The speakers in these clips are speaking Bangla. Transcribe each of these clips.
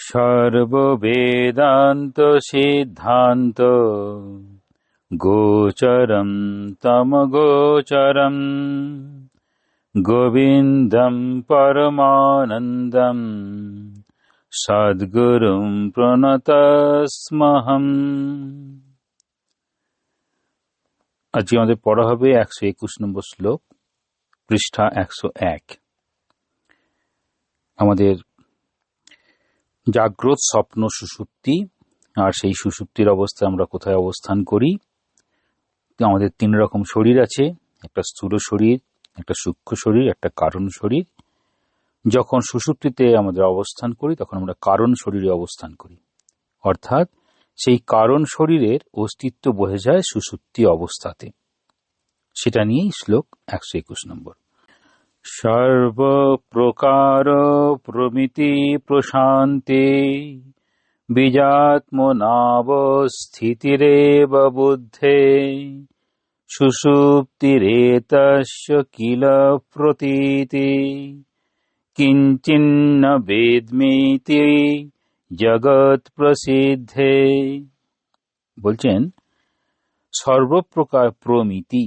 সর্ববেদান্ত সিদ্ধান্ত গোচরম তমগোচরম গোবিন্দম পরমানন্দম সদ্গুরুম প্রণতস্মহম। আজকে আমাদের পড়া হবে 121 নম্বর শ্লোক, পৃষ্ঠা 101। আমাদের জাগ্রত, স্বপ্ন, সুষুপ্তি, আর সেই সুষুপ্তির অবস্থায় আমরা কোথায় অবস্থান করি। আমাদের 3 রকম শরীর আছে, একটা স্থূল শরীর, একটা সূক্ষ্ম শরীর, একটা কারণ শরীর। যখন সুষুপ্তিতে আমাদের অবস্থান করি তখন আমরা কারণ শরীরে অবস্থান করি, অর্থাৎ সেই কারণ শরীরের অস্তিত্ব বোঝা যায় সুষুপ্তি অবস্থাতে। সেটা নিয়েই শ্লোক 121 নম্বর। সর্বপ্রকার প্রমিতি প্রশান্তি বীজাত্মনাবস্থিতিরেব বুদ্ধে সুষুপ্তিরেতস্য কিল প্রতীতি কিঞ্চিন্ন বেদমিতি জগৎ প্রসিদ্ধে। বলছেন সর্বপ্রকার প্রমিতি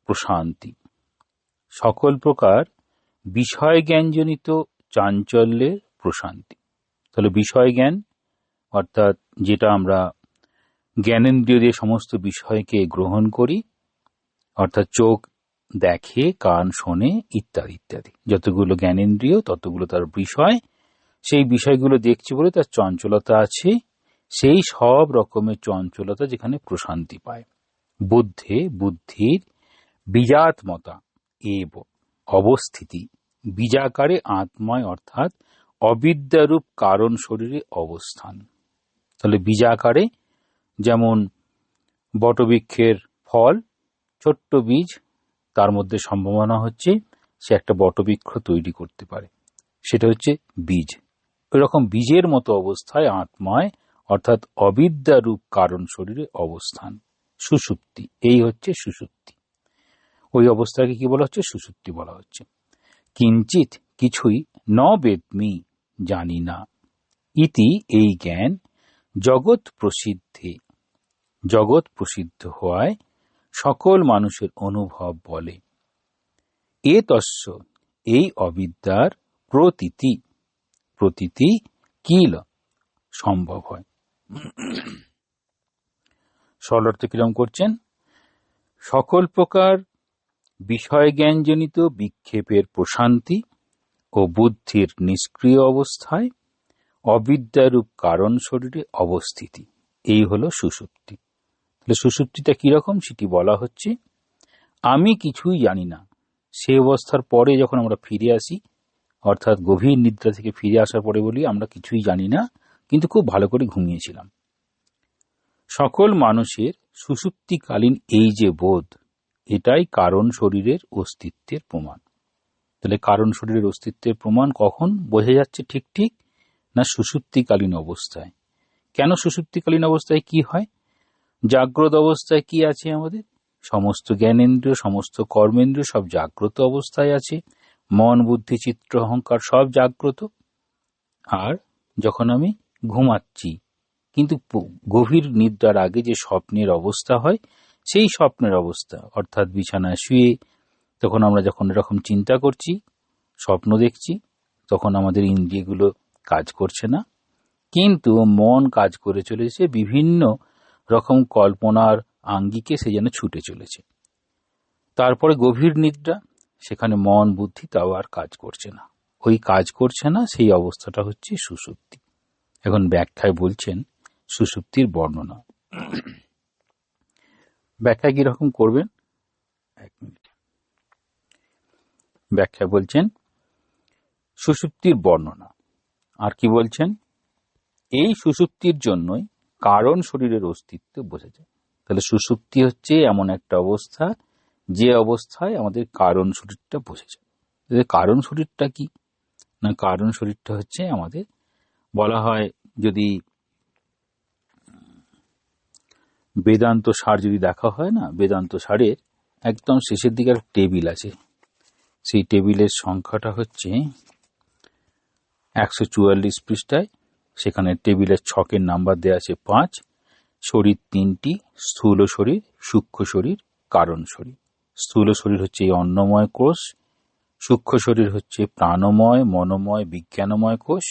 প্রশান্তি, সকল প্রকার বিষয় জ্ঞানজনিত চাঞ্চল্যের প্রশান্তি। তাহলে বিষয় জ্ঞান অর্থাৎ যেটা আমরা জ্ঞানেন্দ্রিয় দিয়ে সমস্ত বিষয়কে গ্রহণ করি, অর্থাৎ চোখ দেখে, কান শোনে, ইত্যাদি ইত্যাদি, যতগুলো জ্ঞানেন্দ্রিয় ততগুলো তার বিষয়। সেই বিষয়গুলো দেখছি বলে তার চঞ্চলতা আছে, সেই সব রকমের চঞ্চলতা যেখানে প্রশান্তি পায়। বুদ্ধে বুদ্ধির বীজাত্মতা এব অবস্থিতি, বীজাকারে আত্মায় অর্থাৎ অবিদ্যারূপ কারণ শরীরে অবস্থান। তাহলে বীজাকারে যেমন বটবৃক্ষের ফল, ছোট্ট বীজ, তার মধ্যে সম্ভাবনা হচ্ছে সে একটা বটবৃক্ষ তৈরি করতে পারে, সেটা হচ্ছে বীজ। ওইরকম বীজের মতো অবস্থায় আত্মায় অর্থাৎ অবিদ্যারূপ কারণ শরীরে অবস্থান, সুষুপ্তি। এই হচ্ছে সুষুপ্তি। ওই অবস্থাকে কি বলা হচ্ছে? সুষুপ্তি বলা হচ্ছে। কিঞ্চিত কিছুই ন বেদমি জানি না, ইতি এই জ্ঞান জগৎ প্রসিদ্ধে, জগৎ প্রসিদ্ধ হওয়ায় সকল মানুষের অনুভব বলে। এ তস্য এই অবিদ্যার প্রতীতি, প্রতীতি কিল সম্ভব হয়। সরল অর্থে কিরম করছেন? সকল প্রকার বিষয় জ্ঞানজনিত বিক্ষেপের প্রশান্তি ও বুদ্ধির নিষ্ক্রিয় অবস্থায় অবিদ্যারূপ কারণ শরীরে অবস্থিতি, এই হলো সুষুপ্তি। তাহলে সুষুপ্তিটা কিরকম সেটি বলা হচ্ছে। আমি কিছুই জানি না, সে অবস্থার পরে যখন আমরা ফিরে আসি, অর্থাৎ গভীর নিদ্রা থেকে ফিরে আসার পরে বলি আমরা কিছুই জানি না, কিন্তু খুব ভালো করে ঘুমিয়েছিলাম। সকল মানুষের সুষুপ্তিকালীন এই যে বোধ, এটাই কারণ শরীরের অস্তিত্বের প্রমাণ। তাহলে কারণ শরীরের অস্তিত্বের প্রমাণ কখন বোঝা যাচ্ছে? ঠিক ঠিক না সুষুপ্তিকালীন অবস্থায়। কেন সুষুপ্তিকালীন অবস্থায় কি হয়? জাগ্রত অবস্থায় কি আছে? আমাদের সমস্ত জ্ঞানেন্দ্রিয়, সমস্ত কর্মেন্দ্রিয় সব জাগ্রত অবস্থায় আছে, মন, বুদ্ধি, চিত্ত, অহংকার সব জাগ্রত। আর যখন আমি ঘুমাচ্ছি, কিন্তু গভীর নিদ্রার আগে যে স্বপ্নের অবস্থা হয়, সেই স্বপ্নের অবস্থা অর্থাৎ বিছানায় শুয়ে তখন আমরা যখন এরকম চিন্তা করছি, স্বপ্ন দেখছি, তখন আমাদের ইন্দ্রিয়গুলো কাজ করছে না, কিন্তু মন কাজ করে চলেছে, বিভিন্ন রকম কল্পনার আঙ্গিকে সে যেন ছুটে চলেছে। তারপরে গভীর নিদ্রা, সেখানে মন, বুদ্ধি তাও আর কাজ করছে না। ওই কাজ করছে না সেই অবস্থাটা হচ্ছে সুষুপ্তি। এখন ব্যাখ্যায় বলছেন সুষুপ্তির বর্ণনা। ব্যাখ্যা কিরকম করবেন? 1 মিনিট। ব্যাখ্যা বলছেন সুষুপ্তির বর্ণনা। আর কি বলছেন? এই সুষুপ্তির জন্যই কারণ শরীরের অস্তিত্ব বোঝা যায়। তাহলে সুষুপ্তি হচ্ছে এমন একটা অবস্থা, যে অবস্থায় আমাদের কারণ শরীরটা বোঝা যায়। কারণ শরীরটা কি না? কারণ শরীরটা হচ্ছে আমাদের, বলা হয় যদি বেদান্ত সার যদি দেখা হয় না, বেদান্ত সারের একদম শেষের দিকে একটা টেবিল আছে, সেই টেবিলের সংখ্যাটা হচ্ছে 144 পৃষ্ঠায় সেখানে টেবিলের ছকের নাম্বার দেওয়া আছে 5। শরীর 3টি, স্থূল শরীর, সূক্ষ্ম শরীর, কারণ শরীর। স্থূল শরীর হচ্ছে এই অন্নময় কোষ, সূক্ষ্ম শরীর হচ্ছে প্রাণময়, মনোময়, বিজ্ঞানময় কোষ,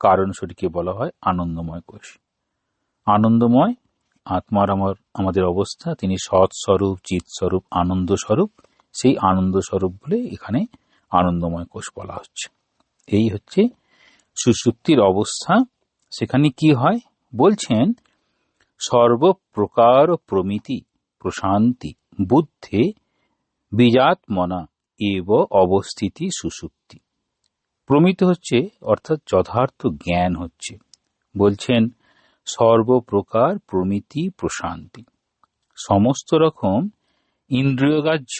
কারণ শরীরকে বলা হয় আনন্দময় কোষ। আনন্দময় আত্মার আমাদের অবস্থা, তিনি সৎস্বরূপ, চিৎস্বরূপ, আনন্দ স্বরূপ। সেই আনন্দ স্বরূপ বলে এখানে আনন্দময় কোষ বলা হচ্ছে। এই হচ্ছে সুষুপ্তির অবস্থা। সেখানে কি হয় বলছেন, সর্বপ্রকার প্রমিতি প্রশান্তি বুদ্ধে বীজাত্মনা এব অবস্থিতি সুষুপ্তি। প্রমিত হচ্ছে অর্থাৎ যথার্থ জ্ঞান হচ্ছে। বলছেন সর্বপ্রকার প্রমিতি প্রশান্তি, সমস্ত রকম ইন্দ্রিয়গ্রাহ্য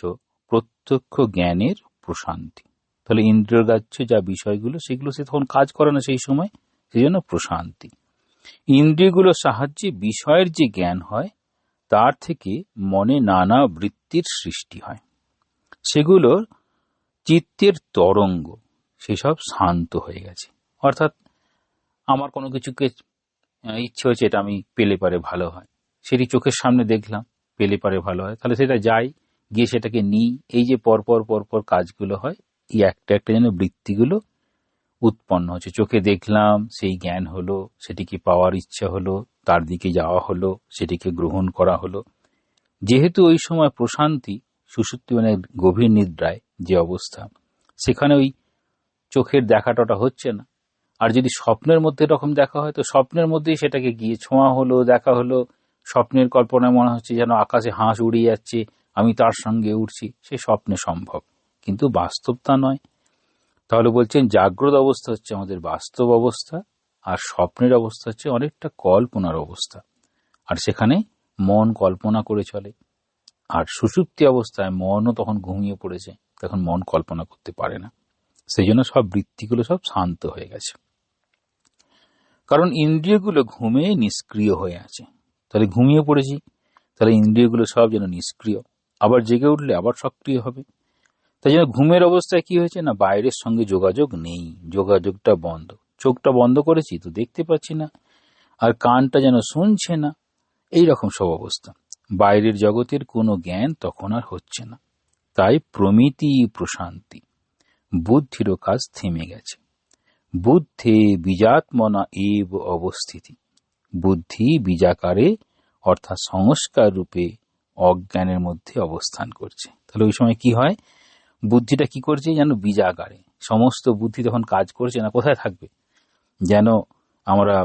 প্রত্যক্ষ জ্ঞানের প্রশান্তি। তাহলে ইন্দ্রিয়গ্রাহ্য যা বিষয়গুলো সেগুলো সে তখন কাজ করে না সেই সময়, সেই জন্য প্রশান্তি। ইন্দ্রিয়গুলোর সাহায্যে বিষয়ের যে জ্ঞান হয় তার থেকে মনে নানা বৃত্তির সৃষ্টি হয়, সেগুলোর চিত্তের তরঙ্গ সেসব শান্ত হয়ে গেছে। অর্থাৎ আমার কোনো কিছুকে ইচ্ছে হচ্ছে এটা আমি পেলে পারে ভালো হয়, সেটি চোখের সামনে দেখলাম, পেলে পারে ভালো হয়, তাহলে সেটা যাই, গিয়ে সেটাকে নিই। এই যে পরপর পরপর কাজগুলো হয়, এই একটা একটা যেন বৃত্তিগুলো উৎপন্ন হচ্ছে। চোখে দেখলাম, সেই জ্ঞান হলো, সেটিকে পাওয়ার ইচ্ছা হলো, তার দিকে যাওয়া হলো, সেটিকে গ্রহণ করা হলো। যেহেতু ওই সময় প্রশান্তি, সুষুপ্তি মানে গভীর নিদ্রায় যে অবস্থা, সেখানে ওই চোখের দেখাটা হচ্ছে না। আর যদি স্বপ্নের মধ্যে এরকম দেখা হয় তো স্বপ্নের মধ্যেই সেটাকে গিয়ে ছোঁয়া হলো, দেখা হলো। স্বপ্নের কল্পনায় মনে হচ্ছে যেন আকাশে হাঁস উড়ে যাচ্ছে, আমি তার সঙ্গে উড়ছি, সে স্বপ্নে সম্ভব, কিন্তু বাস্তব তা নয়। তাহলে বলছেন জাগ্রত অবস্থা হচ্ছে আমাদের বাস্তব অবস্থা, আর স্বপ্নের অবস্থা হচ্ছে অনেকটা কল্পনার অবস্থা, আর সেখানে মন কল্পনা করে চলে। আর সুষুপ্তি অবস্থায় মনও তখন ঘুমিয়ে পড়েছে, তখন মন কল্পনা করতে পারে না, সেই জন্য সব বৃত্তিগুলো সব শান্ত হয়ে গেছে। কারণ ইন্দ্রিয়গুলো ঘুমে নিষ্ক্রিয় হয়ে আছে। তাহলে ঘুমিয়ে পড়েছি, তাহলে ইন্দ্রিয়গুলো সব যেন নিষ্ক্রিয়, আবার জেগে উঠলে আবার সক্রিয় হবে। তাই জন্য ঘুমের অবস্থায় কি হয়েছে না, বাইরের সঙ্গে যোগাযোগ নেই, যোগাযোগটা বন্ধ। চোখটা বন্ধ করেছি তো দেখতে পাচ্ছি না, আর কানটা যেন শুনছে না, এই রকম সব অবস্থা। বাইরের জগতের কোনো জ্ঞান তখন আর হচ্ছে না। তাই প্রমিতি প্রশান্তি, বুদ্ধিরও কাজ থেমে গেছে। বুদ্ধে বীজাত্মনা এব অবস্থিতি, বুদ্ধি বীজাকারে অর্থাৎ সংস্কার রূপে অজ্ঞানের মধ্যে অবস্থান করছে। তাহলে ওই সময় কি হয়, বুদ্ধিটা কি করছে যেন বীজাকারে, সমস্ত বুদ্ধি তখন কাজ করছে না। কোথায় থাকবে, যেন আমরা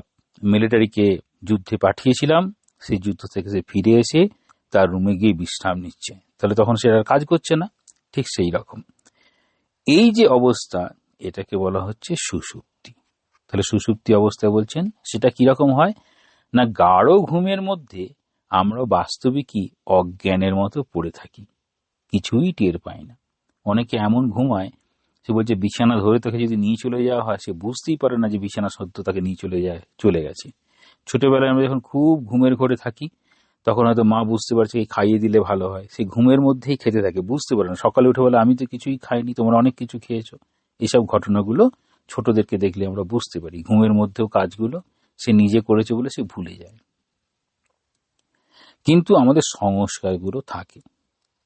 মিলিটারিকে যুদ্ধে পাঠিয়েছিলাম, সেই যুদ্ধ থেকে সে ফিরে এসে তার রুমে গিয়ে বিশ্রাম নিচ্ছে, তাহলে তখন সে আর কাজ করছে না। ঠিক সেই রকম এই যে অবস্থা, এটাকে বলা হচ্ছে সুষুপ্তি। তাহলে সুষুপ্তি অবস্থায় বলছেন সেটা কিরকম হয় না, গাঢ় ঘুমের মধ্যে আমরা বাস্তবিকই অজ্ঞানের মতো পড়ে থাকি, কিছুই টের পাই না। অনেকে এমন ঘুমায়, সে বলছে বিছানা ধরে তাকে যদি নিয়ে চলে যাওয়া হয় সে বুঝতেই পারে না যে বিছানা সত্য তাকে নিয়ে চলে গেছে। ছোটবেলায় আমরা যখন খুব ঘুমের ঘরে থাকি, তখন হয়তো মা বুঝতে পারছে এই খাইয়ে দিলে ভালো হয়, সে ঘুমের মধ্যেই খেতে থাকে, বুঝতে পারে না। সকালে উঠে বলে আমি তো কিছুই খাইনি, তোমরা অনেক কিছু খেয়েছো। এইসব ঘটনাগুলো ছোটদেরকে দেখলে আমরা বুঝতে পারি, ঘুমের মধ্যেও কাজগুলো সে নিজে করেছে বলে সে ভুলে যায়। কিন্তু আমাদের সংস্কারগুলো থাকে,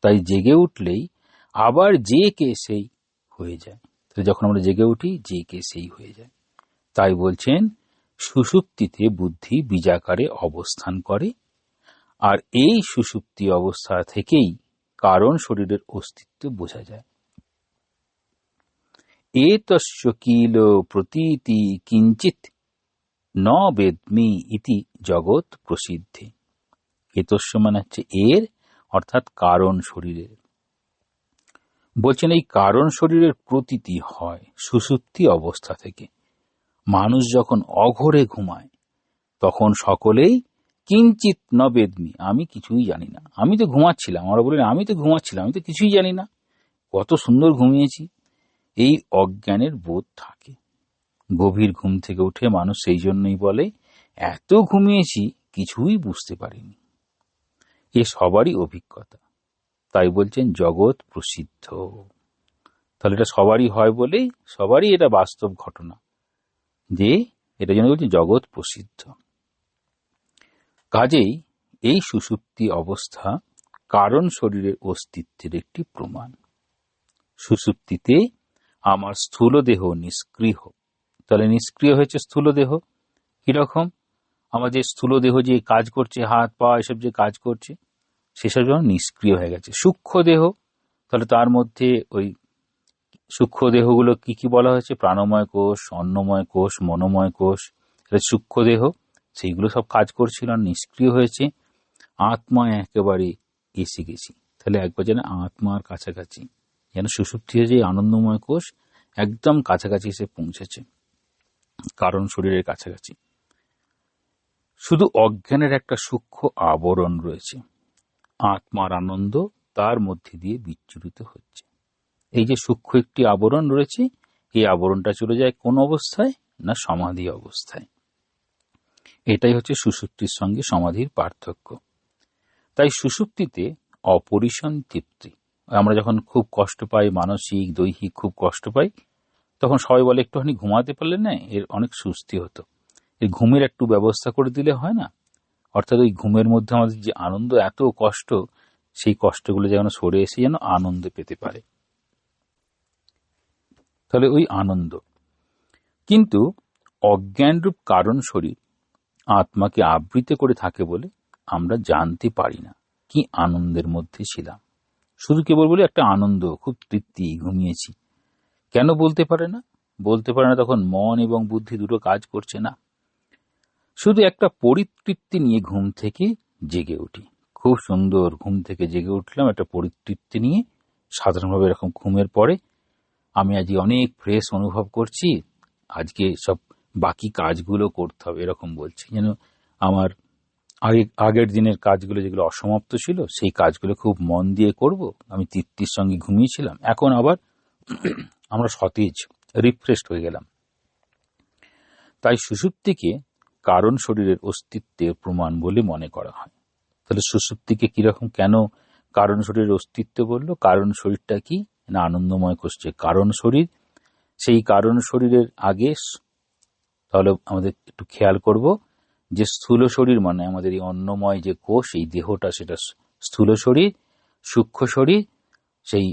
তাই জেগে উঠলেই আবার যে কে সেই হয়ে যায়। তাহলে যখন আমরা জেগে উঠি যে কে সেই হয়ে যায়। তাই বলছেন সুষুপ্তিতে বুদ্ধি বীজাকারে অবস্থান করে, আর এই সুষুপ্তি অবস্থা থেকেই কারণ শরীরের অস্তিত্ব বোঝা যায়। এতস্য কিল প্রতীতি কিঞ্চিত ন বেদমি ইতি জগৎ প্রসিদ্ধে। এতস্য মানে হচ্ছে এর, অর্থাৎ কারণ শরীরের। বলছেন এই কারণ শরীরের প্রতীতি হয় সুষুপ্তি অবস্থা থেকে। মানুষ যখন অঘোরে ঘুমায় তখন সকলেই কিঞ্চিত ন বেদমি, আমি কিছুই জানি না, আমি তো ঘুমাচ্ছিলাম, আমরা বলি আমি তো ঘুমাচ্ছিলাম, আমি তো কিছুই জানি না, কত সুন্দর ঘুমিয়েছি, এই অজ্ঞানের বোধ থাকে। গভীর ঘুম থেকে উঠে মানুষ সেই জন্যই বলে এত ঘুমিয়েছি কিছুই বুঝতে পারিনি। এ সবারই অভিজ্ঞতা, তাই বলছেন জগৎ প্রসিদ্ধ। তাহলে এটা সবারই হয় বলেই, সবারই এটা বাস্তব ঘটনা যে এটা জন্য বলছি জগৎ প্রসিদ্ধ। কাজেই এই সুষুপ্তি অবস্থা কারণ শরীরের অস্তিত্বের একটি প্রমাণ। সুষুপ্তিতে আমার স্থূল দেহ নিষ্ক্রিয়। তাহলে নিষ্ক্রিয় হয়েছে স্থূল দেহ। কিরকম? আমাদের স্থূল দেহ যে কাজ করছে, হাত পা এসব যে কাজ করছে, সেসব যেন নিষ্ক্রিয় হয়ে গেছে। সূক্ষ্ম দেহ, তাহলে তার মধ্যে ওই সূক্ষ্ম দেহগুলো কি কি বলা হয়েছে? প্রাণময় কোষ, অন্নময় কোষ, মনোময় কোষ, এটা সূক্ষ্ম দেহ। সেইগুলো সব কাজ করছিল, নিষ্ক্রিয় হয়েছে। আত্মা একেবারে এসে গেছি। তাহলে একবার যেন আত্মার কাছাকাছি, যেন সুষুপ্তি হয়ে যে আনন্দময় কোষ একদম কাছাকাছি এসে পৌঁছেছে, কারণ শরীরের কাছাকাছি। শুধু অজ্ঞানের একটা সূক্ষ্ম আবরণ রয়েছে, আত্মার আনন্দ তার মধ্যে দিয়ে বিচ্ছুরিত হচ্ছে। এই যে সূক্ষ্ম একটি আবরণ রয়েছে, এই আবরণটা চলে যায় কোন অবস্থায়? না সমাধি অবস্থায়। এটাই হচ্ছে সুষুপ্তির সঙ্গে সমাধির পার্থক্য। তাই সুষুপ্তিতে অপরিসীম তৃপ্তি। আমরা যখন খুব কষ্ট পাই, মানসিক দৈহিক খুব কষ্ট পাই, তখন সবাই বলে একটুখানি ঘুমাতে পারলে না এর অনেক সুস্থি হতো। এই ঘুমের একটু ব্যবস্থা করে দিলে হয় না? অর্থাৎ ওই ঘুমের মধ্যে আমাদের যে আনন্দ, এত কষ্ট, সেই কষ্টগুলো যেন সরে এসে যেন আনন্দ পেতে পারে। তাহলে ওই আনন্দ। কিন্তু অজ্ঞানরূপ কারণ শরীর আত্মাকে আবৃত করে থাকে বলে আমরা জানতে পারি না কি আনন্দের মধ্যে ছিলাম। শুধু কেবল বলে একটা আনন্দ, খুব তৃপ্তি, ঘুমিয়েছি। কেন বলতে পারে না? বলতে পারে না তখন মন এবং বুদ্ধি দুটো কাজ করছে না। শুধু একটা পরিতৃপ্তি নিয়ে ঘুম থেকে জেগে উঠি। খুব সুন্দর, ঘুম থেকে জেগে উঠলাম একটা পরিতৃপ্তি নিয়ে। সাধারণভাবে এরকম ঘুমের পরে আমি আজকে অনেক ফ্রেশ অনুভব করছি, আজকে সব বাকি কাজগুলো করতে হবে, এরকম বলছি। যেন আমার আগের দিনের কাজগুলো যেগুলো অসমাপ্ত ছিল, সেই কাজগুলো খুব মন দিয়ে করব। আমি তৃপ্তির সঙ্গে ঘুমিয়েছিলাম, এখন আবার আমরা সতেজ, রিফ্রেশড হয়ে গেলাম। তাই সুষুপ্তিকে কারণ শরীরের অস্তিত্বের প্রমাণ বলে মনে করা হয়। তাহলে সুষুপ্তিকে কিরকম, কেন কারণ শরীরের অস্তিত্ব বলল? কারণ শরীরটা কি না আনন্দময় কোষ, কারণ শরীর। সেই কারণ শরীরের আগে তাহলে আমাদের একটু খেয়াল করব যে স্থূল শরীর মানে আমাদের এই অন্নময় যে কোষ, এই দেহটা, সেটা স্থূল শরীর। সূক্ষ্ম শরীর সেই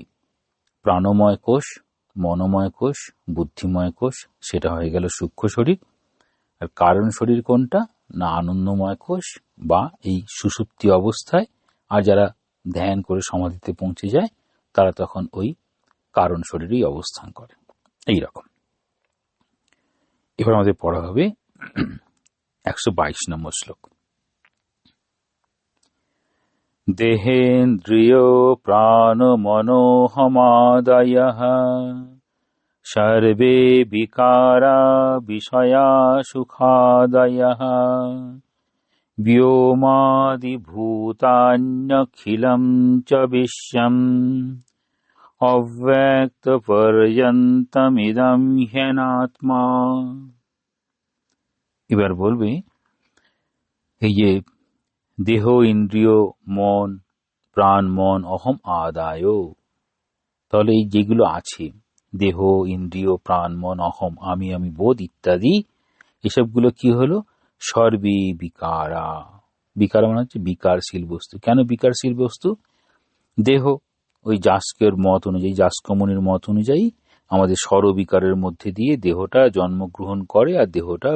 প্রাণময় কোষ, মনোময় কোষ, বুদ্ধিময় কোষ, সেটা হয়ে গেল সূক্ষ্ম শরীর। আর কারণ শরীর কোনটা? না আনন্দময় কোষ বা এই সুষুপ্তি অবস্থায়। আর যারা ধ্যান করে সমাধিতে পৌঁছে যায়, তারা তখন ওই কারণ শরীরেই অবস্থান করে। এই রকম। এবার আমাদের পড়া হবে 122 নম্বর শ্লোক। দেহেন্দ্রিয় প্রাণ মনোহমাদয়ঃ সর্বে বিকারা বিষয়া সুখাদয়ঃ ব্যোমাদিভূতান্যখিলং চ বিশ্বম অব্যক্তপর্যন্তমিদং হ্যনাত্মা। এবার বলবে এই যে দেহ, ইন্দ্রিয়, মন, প্রাণ, মন, অহম আদায়, তাহলে এই যেগুলো আছে, দেহ, ইন্দ্রিয়, প্রাণ, মন, অহম, আমি, আমি বোধ ইত্যাদি, এসবগুলো কি হলো? সর্বে বিকারা। বিকার মানে হচ্ছে বিকারশীল বস্তু। কেন বিকারশীল বস্তু? দেহ ওই যাস্কের মত অনুযায়ী, যাস্কমণির মত অনুযায়ী আমাদের স্বরবিকারের মধ্যে দিয়ে দেহটা জন্মগ্রহণ করে আর দেহটা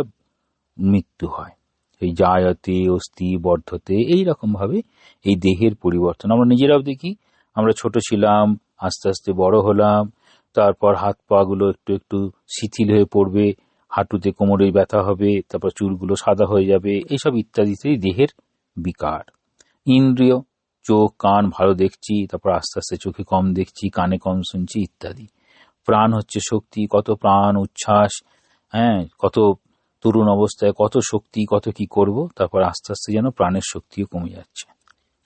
মৃত্যু হয়। এই জায়তে অস্তি বর্ধতে, এইরকম ভাবে এই দেহের পরিবর্তন আমরা নিজেরাও দেখি। আমরা ছোট ছিলাম, আস্তে আস্তে বড় হলাম, তারপর হাত পা গুলো একটু একটু শিথিল হয়ে পড়বে, হাঁটুতে কোমরে ব্যথা হবে, তারপর চুলগুলো সাদা হয়ে যাবে, এইসব ইত্যাদিতেই দেহের বিকার। ইন্দ্রিয়, চোখ কান ভালো দেখছি, তারপর আস্তে আস্তে চোখে কম দেখছি, কানে কম শুনছি ইত্যাদি। প্রাণ হচ্ছে শক্তি, কত প্রাণ উচ্ছ্বাস, কত তরুণ অবস্থায় কত শক্তি, কত কি করব, তারপর আস্তে আস্তে যেন প্রাণের শক্তিও কমে যাচ্ছে।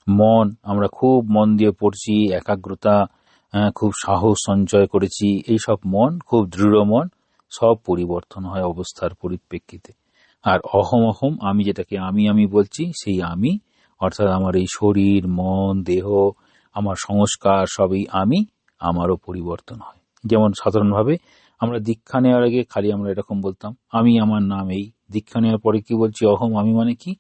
মন, আমরা খুব মন দিয়ে পড়ছি, একাগ্রতা, খুব সাহস সঞ্চয় করেছি, এই সব মন, খুব দৃঢ় মন, সব পরিবর্তন হয় অবস্থার পরিপ্রেক্ষিতে। আর অহম, অহম আমি, যেটাকে আমি আমি বলছি, সেই আমি অর্থাৎ আমার এই শরীর, মন, দেহ, আমার সংস্কার, সবই আমি, আমারও পরিবর্তন হয়। যেমন সাধারণভাবে আমরা দীক্ষা নেওয়ার আগে খালি আমরা এরকম বলতাম, আমি, আমার নাম এই। দীক্ষা নেওয়ার পরে কি বলছি? অহম, আমি মানে কি?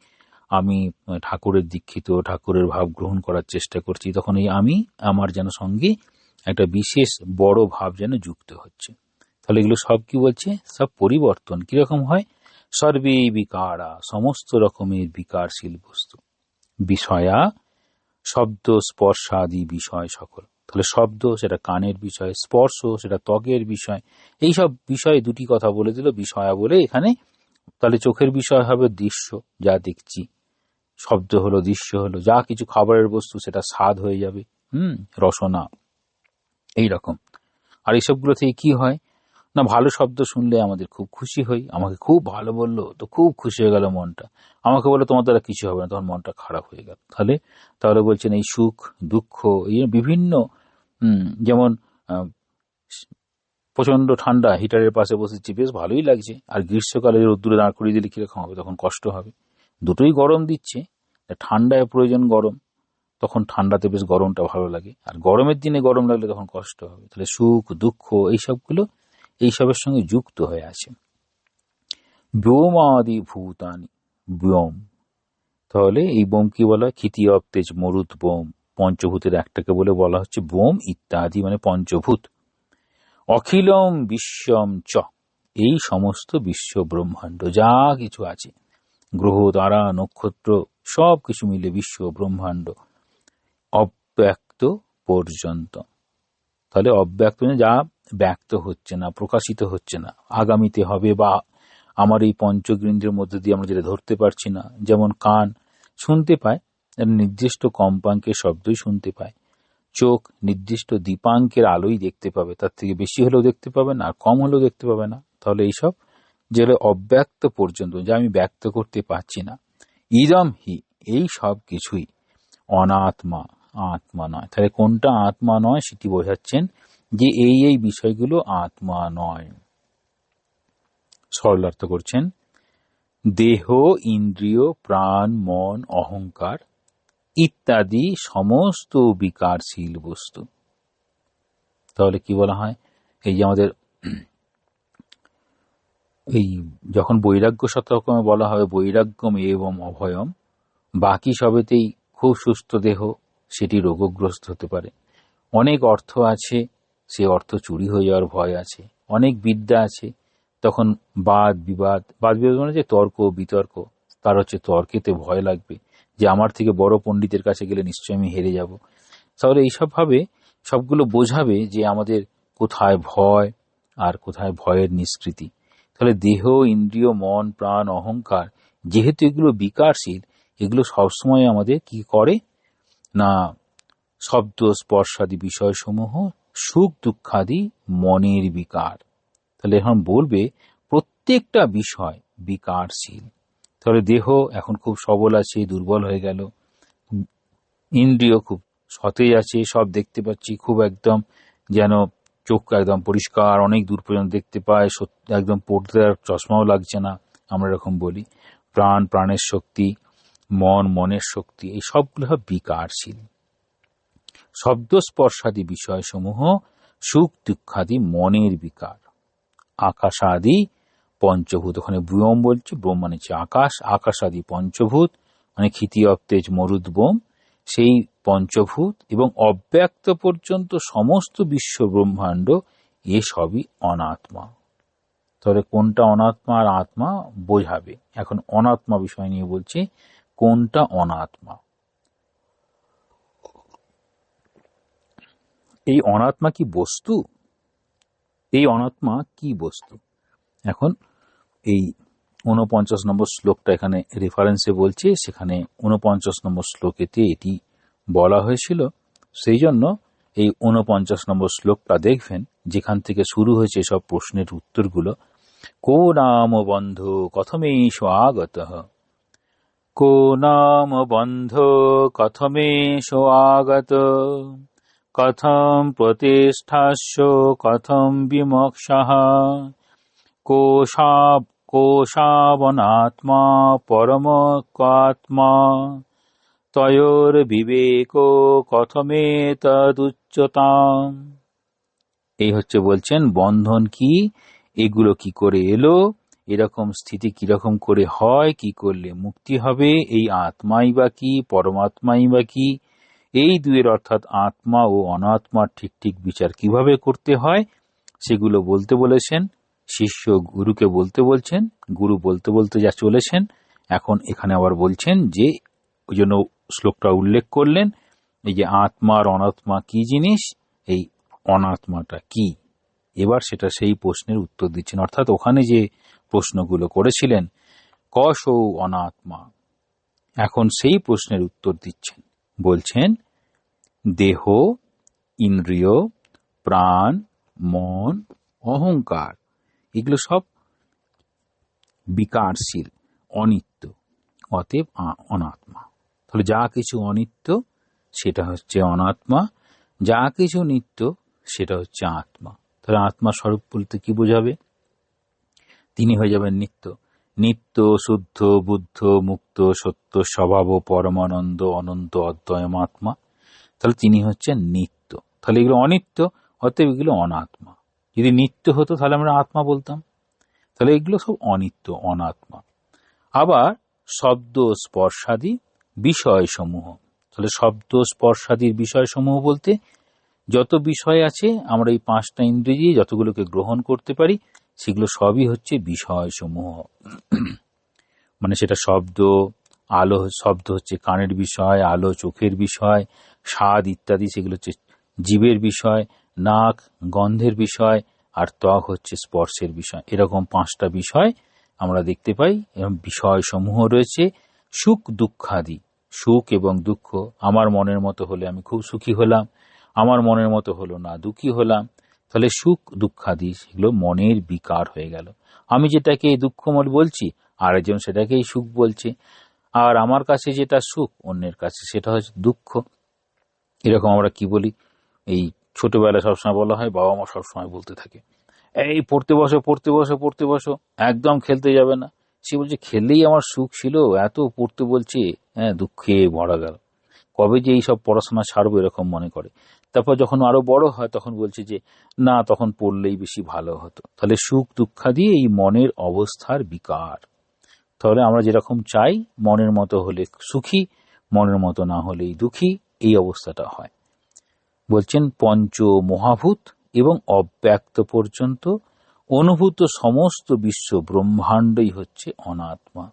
আমি ঠাকুরের দীক্ষিত, ঠাকুরের ভাব গ্রহণ করার চেষ্টা করছি। তখন এই আমি, আমার যেন সঙ্গে একটা বিশেষ বড় ভাব যেন যুক্ত হচ্ছে। তাহলে এগুলো সব কি বলছে? সব পরিবর্তন। কিরকম হয়? সর্বে বিকারা, সমস্ত রকমের বিকারশীল বস্তু। বিষয়া, শব্দ স্পর্শাদি বিষয় সকল। তাহলে শব্দ সেটা কানের বিষয়, স্পর্শ সেটা ত্বকের বিষয়। এইসব বিষয়ে দুটি কথা বলে দিল বিষয়া বলে এখানে। তাহলে চোখের বিষয় হবে দৃশ্য, যা দেখছি। শব্দ হলো, দৃশ্য হলো, যা কিছু খাবারের বস্তু সেটা স্বাদ হয়ে যাবে, রসনা, এইরকম। আর এইসবগুলো থেকে কি হয় না, ভালো শব্দ শুনলে আমাদের খুব খুশি হই, আমাকে খুব ভালো বললো তো খুব খুশি হয়ে গেল মনটা। আমাকে বলে তোমার দ্বারা কিছু হবে না, তখন মনটা খারাপ হয়ে গেল। তাহলে বলছেন এই সুখ দুঃখ, এই বিভিন্ন যেমন প্রচন্ড ঠান্ডা, হিটারের পাশে বসেছি, বেশ ভালোই লাগছে। আর গ্রীষ্মকালে রোদ্দুরে দাঁড় করিয়ে দিলে কিরকম হবে? তখন কষ্ট হবে। দুটোই গরম দিচ্ছে, ঠান্ডায় প্রয়োজন গরম, তখন ঠান্ডাতে বেশ গরমটা ভালো লাগে, আর গরমের দিনে গরম লাগলে তখন কষ্ট হবে। তাহলে সুখ দুঃখ এইসবগুলো এইসবের সঙ্গে যুক্ত হয়ে আছে। ব্যোমাদি ভূতানি, ব্যোম, তাহলে এই বোম কি বলা হয়? ক্ষিতি অব তেজ মরুত বোম, পঞ্চভূতের একটাকে বলে বলা হচ্ছে বোম ইত্যাদি, মানে পঞ্চভূত। অখিলম বিশ্বম চ, এই সমস্ত বিশ্ব ব্রহ্মাণ্ড যা কিছু আছে, গ্রহ তারা নক্ষত্র সব কিছু মিলে বিশ্ব ব্রহ্মাণ্ড, অব্যক্ত পর্যন্ত। তাহলে অব্যক্ত মানে যা ব্যক্ত হচ্ছে না, প্রকাশিত হচ্ছে না, আগামীতে হবে, বা আমার এই পঞ্চগ্রিন্দ্রের মধ্যে দিয়ে আমরা যেটা ধরতে পারছি না। যেমন কান শুনতে পায়, নির্দিষ্ট কম্পাঙ্কের শব্দই শুনতে পায়। চোখ নির্দিষ্ট দীপাঙ্কের আলোই দেখতে পাবে, তার থেকে বেশি হলেও দেখতে পাবে না, আর কম হলেও দেখতে পাবে না। তাহলে এইসব যেগুলো অব্যক্ত পর্যন্ত, যা আমি ব্যক্ত করতে পারছি না। ইদম হি, এই সব কিছুই অনাত্মা, আত্মা নয়। তাহলে কোনটা আত্মা নয় সেটি বোঝাচ্ছেন যে এই বিষয়গুলো আত্মা নয়। সরলার্থ করছেন, দেহ ইন্দ্রিয় প্রাণ মন অহংকার ইত্যাদি সমস্ত বিকারশীল বস্তু। তাহলে কি বলা হয়? এই যে আমাদের এই যখন বৈরাগ্য শতকমে বলা হবে বৈরাগ্যম এবং অভয়ম, বাকি সবেতেই খুব সুস্থ দেহ সেটি রোগগ্রস্ত হতে পারে। অনেক অর্থ আছে, সে অর্থ চুরি হয়ে যাওয়ার ভয় আছে। অনেক বিদ্যা আছে, তখন বাদ বিবাদ মানে যে তর্ক বিতর্ক, তার হচ্ছে তর্কেতে ভয় লাগবে যে আমার থেকে বড় পণ্ডিতের কাছে গেলে নিশ্চয়ই আমি হেরে যাব। তাহলে এইসব ভাবে সবগুলো বোঝাবে যে আমাদের কোথায় ভয় আর কোথায় ভয়ের নিষ্কৃতি। তাহলে দেহ ইন্দ্রিয় মন প্রাণ অহংকার যেহেতু এগুলো বিকারশীল, এগুলো সবসময় আমাদের কি করে না, শব্দ স্পর্শাদি বিষয়সমূহ সুখ দুঃখাদি মনের বিকার। তাহলে এখন বলবে প্রত্যেকটা বিষয় বিকারশীল। তাহলে দেহ এখন খুব সবল আছে, দুর্বল হয়ে গেল। ইন্দ্রিয় খুব সতেজ আছে, সব দেখতে পাচ্ছি, খুব একদম যেন চোখ একদম পরিষ্কার, অনেক দূর পর্যন্ত দেখতে পায়, একদম পড়তে আর চশমাও লাগছে না, আমরা এরকম বলি। প্রাণ প্রাণের শক্তি, মন মনের শক্তি, এই সবগুলো বিকারশীল। শব্দ স্পর্শাদি বিষয়সমূহ সুখ দুঃখাদি মনের বিকার। আকাশাদি পঞ্চভূত, ওখানে ব্যোম বলছে, ব্যোম মানে আকাশ, আকাশাদি পঞ্চভূত মানে ক্ষিতি অব তেজ মরুদ বোম, সেই পঞ্চভূত এবং অব্যক্ত পর্যন্ত সমস্ত বিশ্ব ব্রহ্মাণ্ড, এ সবই অনাত্মা। তাহলে কোনটা অনাত্মা আর আত্মা বোঝাবে। এখন অনাত্মা বিষয় নিয়ে বলছে, কোনটা অনাত্মা। এই অনাত্মা কি বস্তু? এই অনাত্মা কি বস্তু? এখন এই 49 নম্বর শ্লোকটা এখানে রেফারেন্সে বলছে, সেখানে 49 নম্বর শ্লোকেতে এটি বলা হয়েছিল। সেই জন্য এই 49 নম্বর শ্লোকটা দেখবেন, যেখান থেকে শুরু হয়েছে সব প্রশ্নের উত্তরগুলো। কো নাম বন্ধ কথমেষ আগত, কো নাম বন্ধ কথমেষ আগত, কথম প্রতিষ্ঠাস্য কথম বিমোক্ষঃ, কোশাবনাত্মা পরমকাত্মা, তয়োর বিবেকো কথমেতদুচ্যতাম। এই হচ্ছে বলছেন বন্ধন কি, এগুলো কি করে এলো, এরকম স্থিতি কিরকম করে হয়, কি করলে মুক্তি হবে, এই আত্মাই বা কি, পরমাত্মাই বা কি, এই দুয়ের অর্থাৎ আত্মা ও অনাত্মার ঠিক ঠিক বিচার কিভাবে করতে হয় সেগুলো বলতে বলেছেন। শিষ্য গুরুকে বলতে বলছেন, গুরু বলতে বলতে যা চলেছেন, এখন এখানে আবার বলছেন যে ওই জন্য শ্লোকটা উল্লেখ করলেন, এই যে আত্মা আর অনাত্মা কি জিনিস, এই অনাত্মাটা কি, এবার সেটা সেই প্রশ্নের উত্তর দিচ্ছেন। অর্থাৎ ওখানে যে প্রশ্নগুলো করেছিলেন কসৌ অনাত্মা, এখন সেই প্রশ্নের উত্তর দিচ্ছেন। বলছেন দেহ, ইন্দ্রিয়, প্রাণ, মন, অহংকার এগুলো সব বিকারশীল, অনিত্য, অতএব অনাত্মা। তাহলে যা কিছু অনিত্য সেটা হচ্ছে অনাত্মা, যা কিছু নিত্য সেটা হচ্ছে আত্মা। তাহলে আত্মার স্বরূপ বলতে কি বোঝাবে? তিনি হয়ে যাবেন নিত্য, নিত্য, শুদ্ধ, বুদ্ধ, মুক্ত, সত্য স্বভাব, পরমানন্দ, অনন্ত, অদ্বয়ম আত্মা। তাহলে তিনি হচ্ছেন নিত্য। তাহলে এগুলো অনিত্য, অতএব এগুলো অনাত্মা। যদি নিত্য হতো তাহলে আমরা আত্মা বলতাম। তাহলে এগুলো সব অনিত্য, অনাত্মা। আবার শব্দ স্পর্শাদি বিষয়সমূহ, তাহলে শব্দ স্পর্শাদির বিষয়সমূহ বলতে যত বিষয় আছে আমরা এই পাঁচটা ইন্দ্রিয় দিয়ে যতগুলোকে গ্রহণ করতে পারি সেগুলো সবই হচ্ছে বিষয়সমূহ। মানে সেটা শব্দ, আলো, শব্দ হচ্ছে কানের বিষয়, আলো চোখের বিষয়, স্বাদ ইত্যাদি সেগুলো হচ্ছে জীবের বিষয়, নাক গন্ধের বিষয়, আর ত্বক হচ্ছে স্পর্শের বিষয়। এরকম পাঁচটা বিষয় আমরা দেখতে পাই এবং বিষয়সমূহ রয়েছে। সুখ দুঃখাদি, সুখ এবং দুঃখ, আমার মনের মতো হলে আমি খুব সুখী হলাম, আমার মনের মতো হলো না দুঃখী হলাম। তাহলে সুখ দুঃখাদি সেগুলো মনের বিকার হয়ে গেল। আমি যেটাকে দুঃখময় বলছি আরেকজন সেটাকেই সুখ বলছে, আর আমার কাছে যেটা সুখ অন্যের কাছে সেটা হচ্ছে দুঃখ। এরকম আমরা কি বলি, এই ছোটবেলায় সবসময় বলা হয়, বাবা মা সবসময় বলতে থাকে এই পড়তে বসো পড়তে বসো পড়তে বসো, একদম খেলতে যাবে না। সে বলছে খেললেই আমার সুখ ছিল, এত পড়তে বলছে, হ্যাঁ দুঃখে ভরা গেল, কবে যে এইসব পড়াশোনা ছাড়বো এরকম মনে করে। তারপর যখন আরো বড় হয় তখন বলছে যে না তখন পড়লেই বেশি ভালো হতো। তাহলে সুখ দুঃখাদি এই মনের অবস্থার বিকার। তাহলে আমরা যেরকম চাই, মনের মতো হলে সুখী, মনের মতো না হলেই দুঃখী, এই অবস্থাটা হয়। বলছেন পঞ্চ মহাভূত এবং অব্যক্ত পর্যন্ত অনুভূত সমস্ত বিশ্ব ব্রহ্মাণ্ডই হচ্ছে অনাত্মা।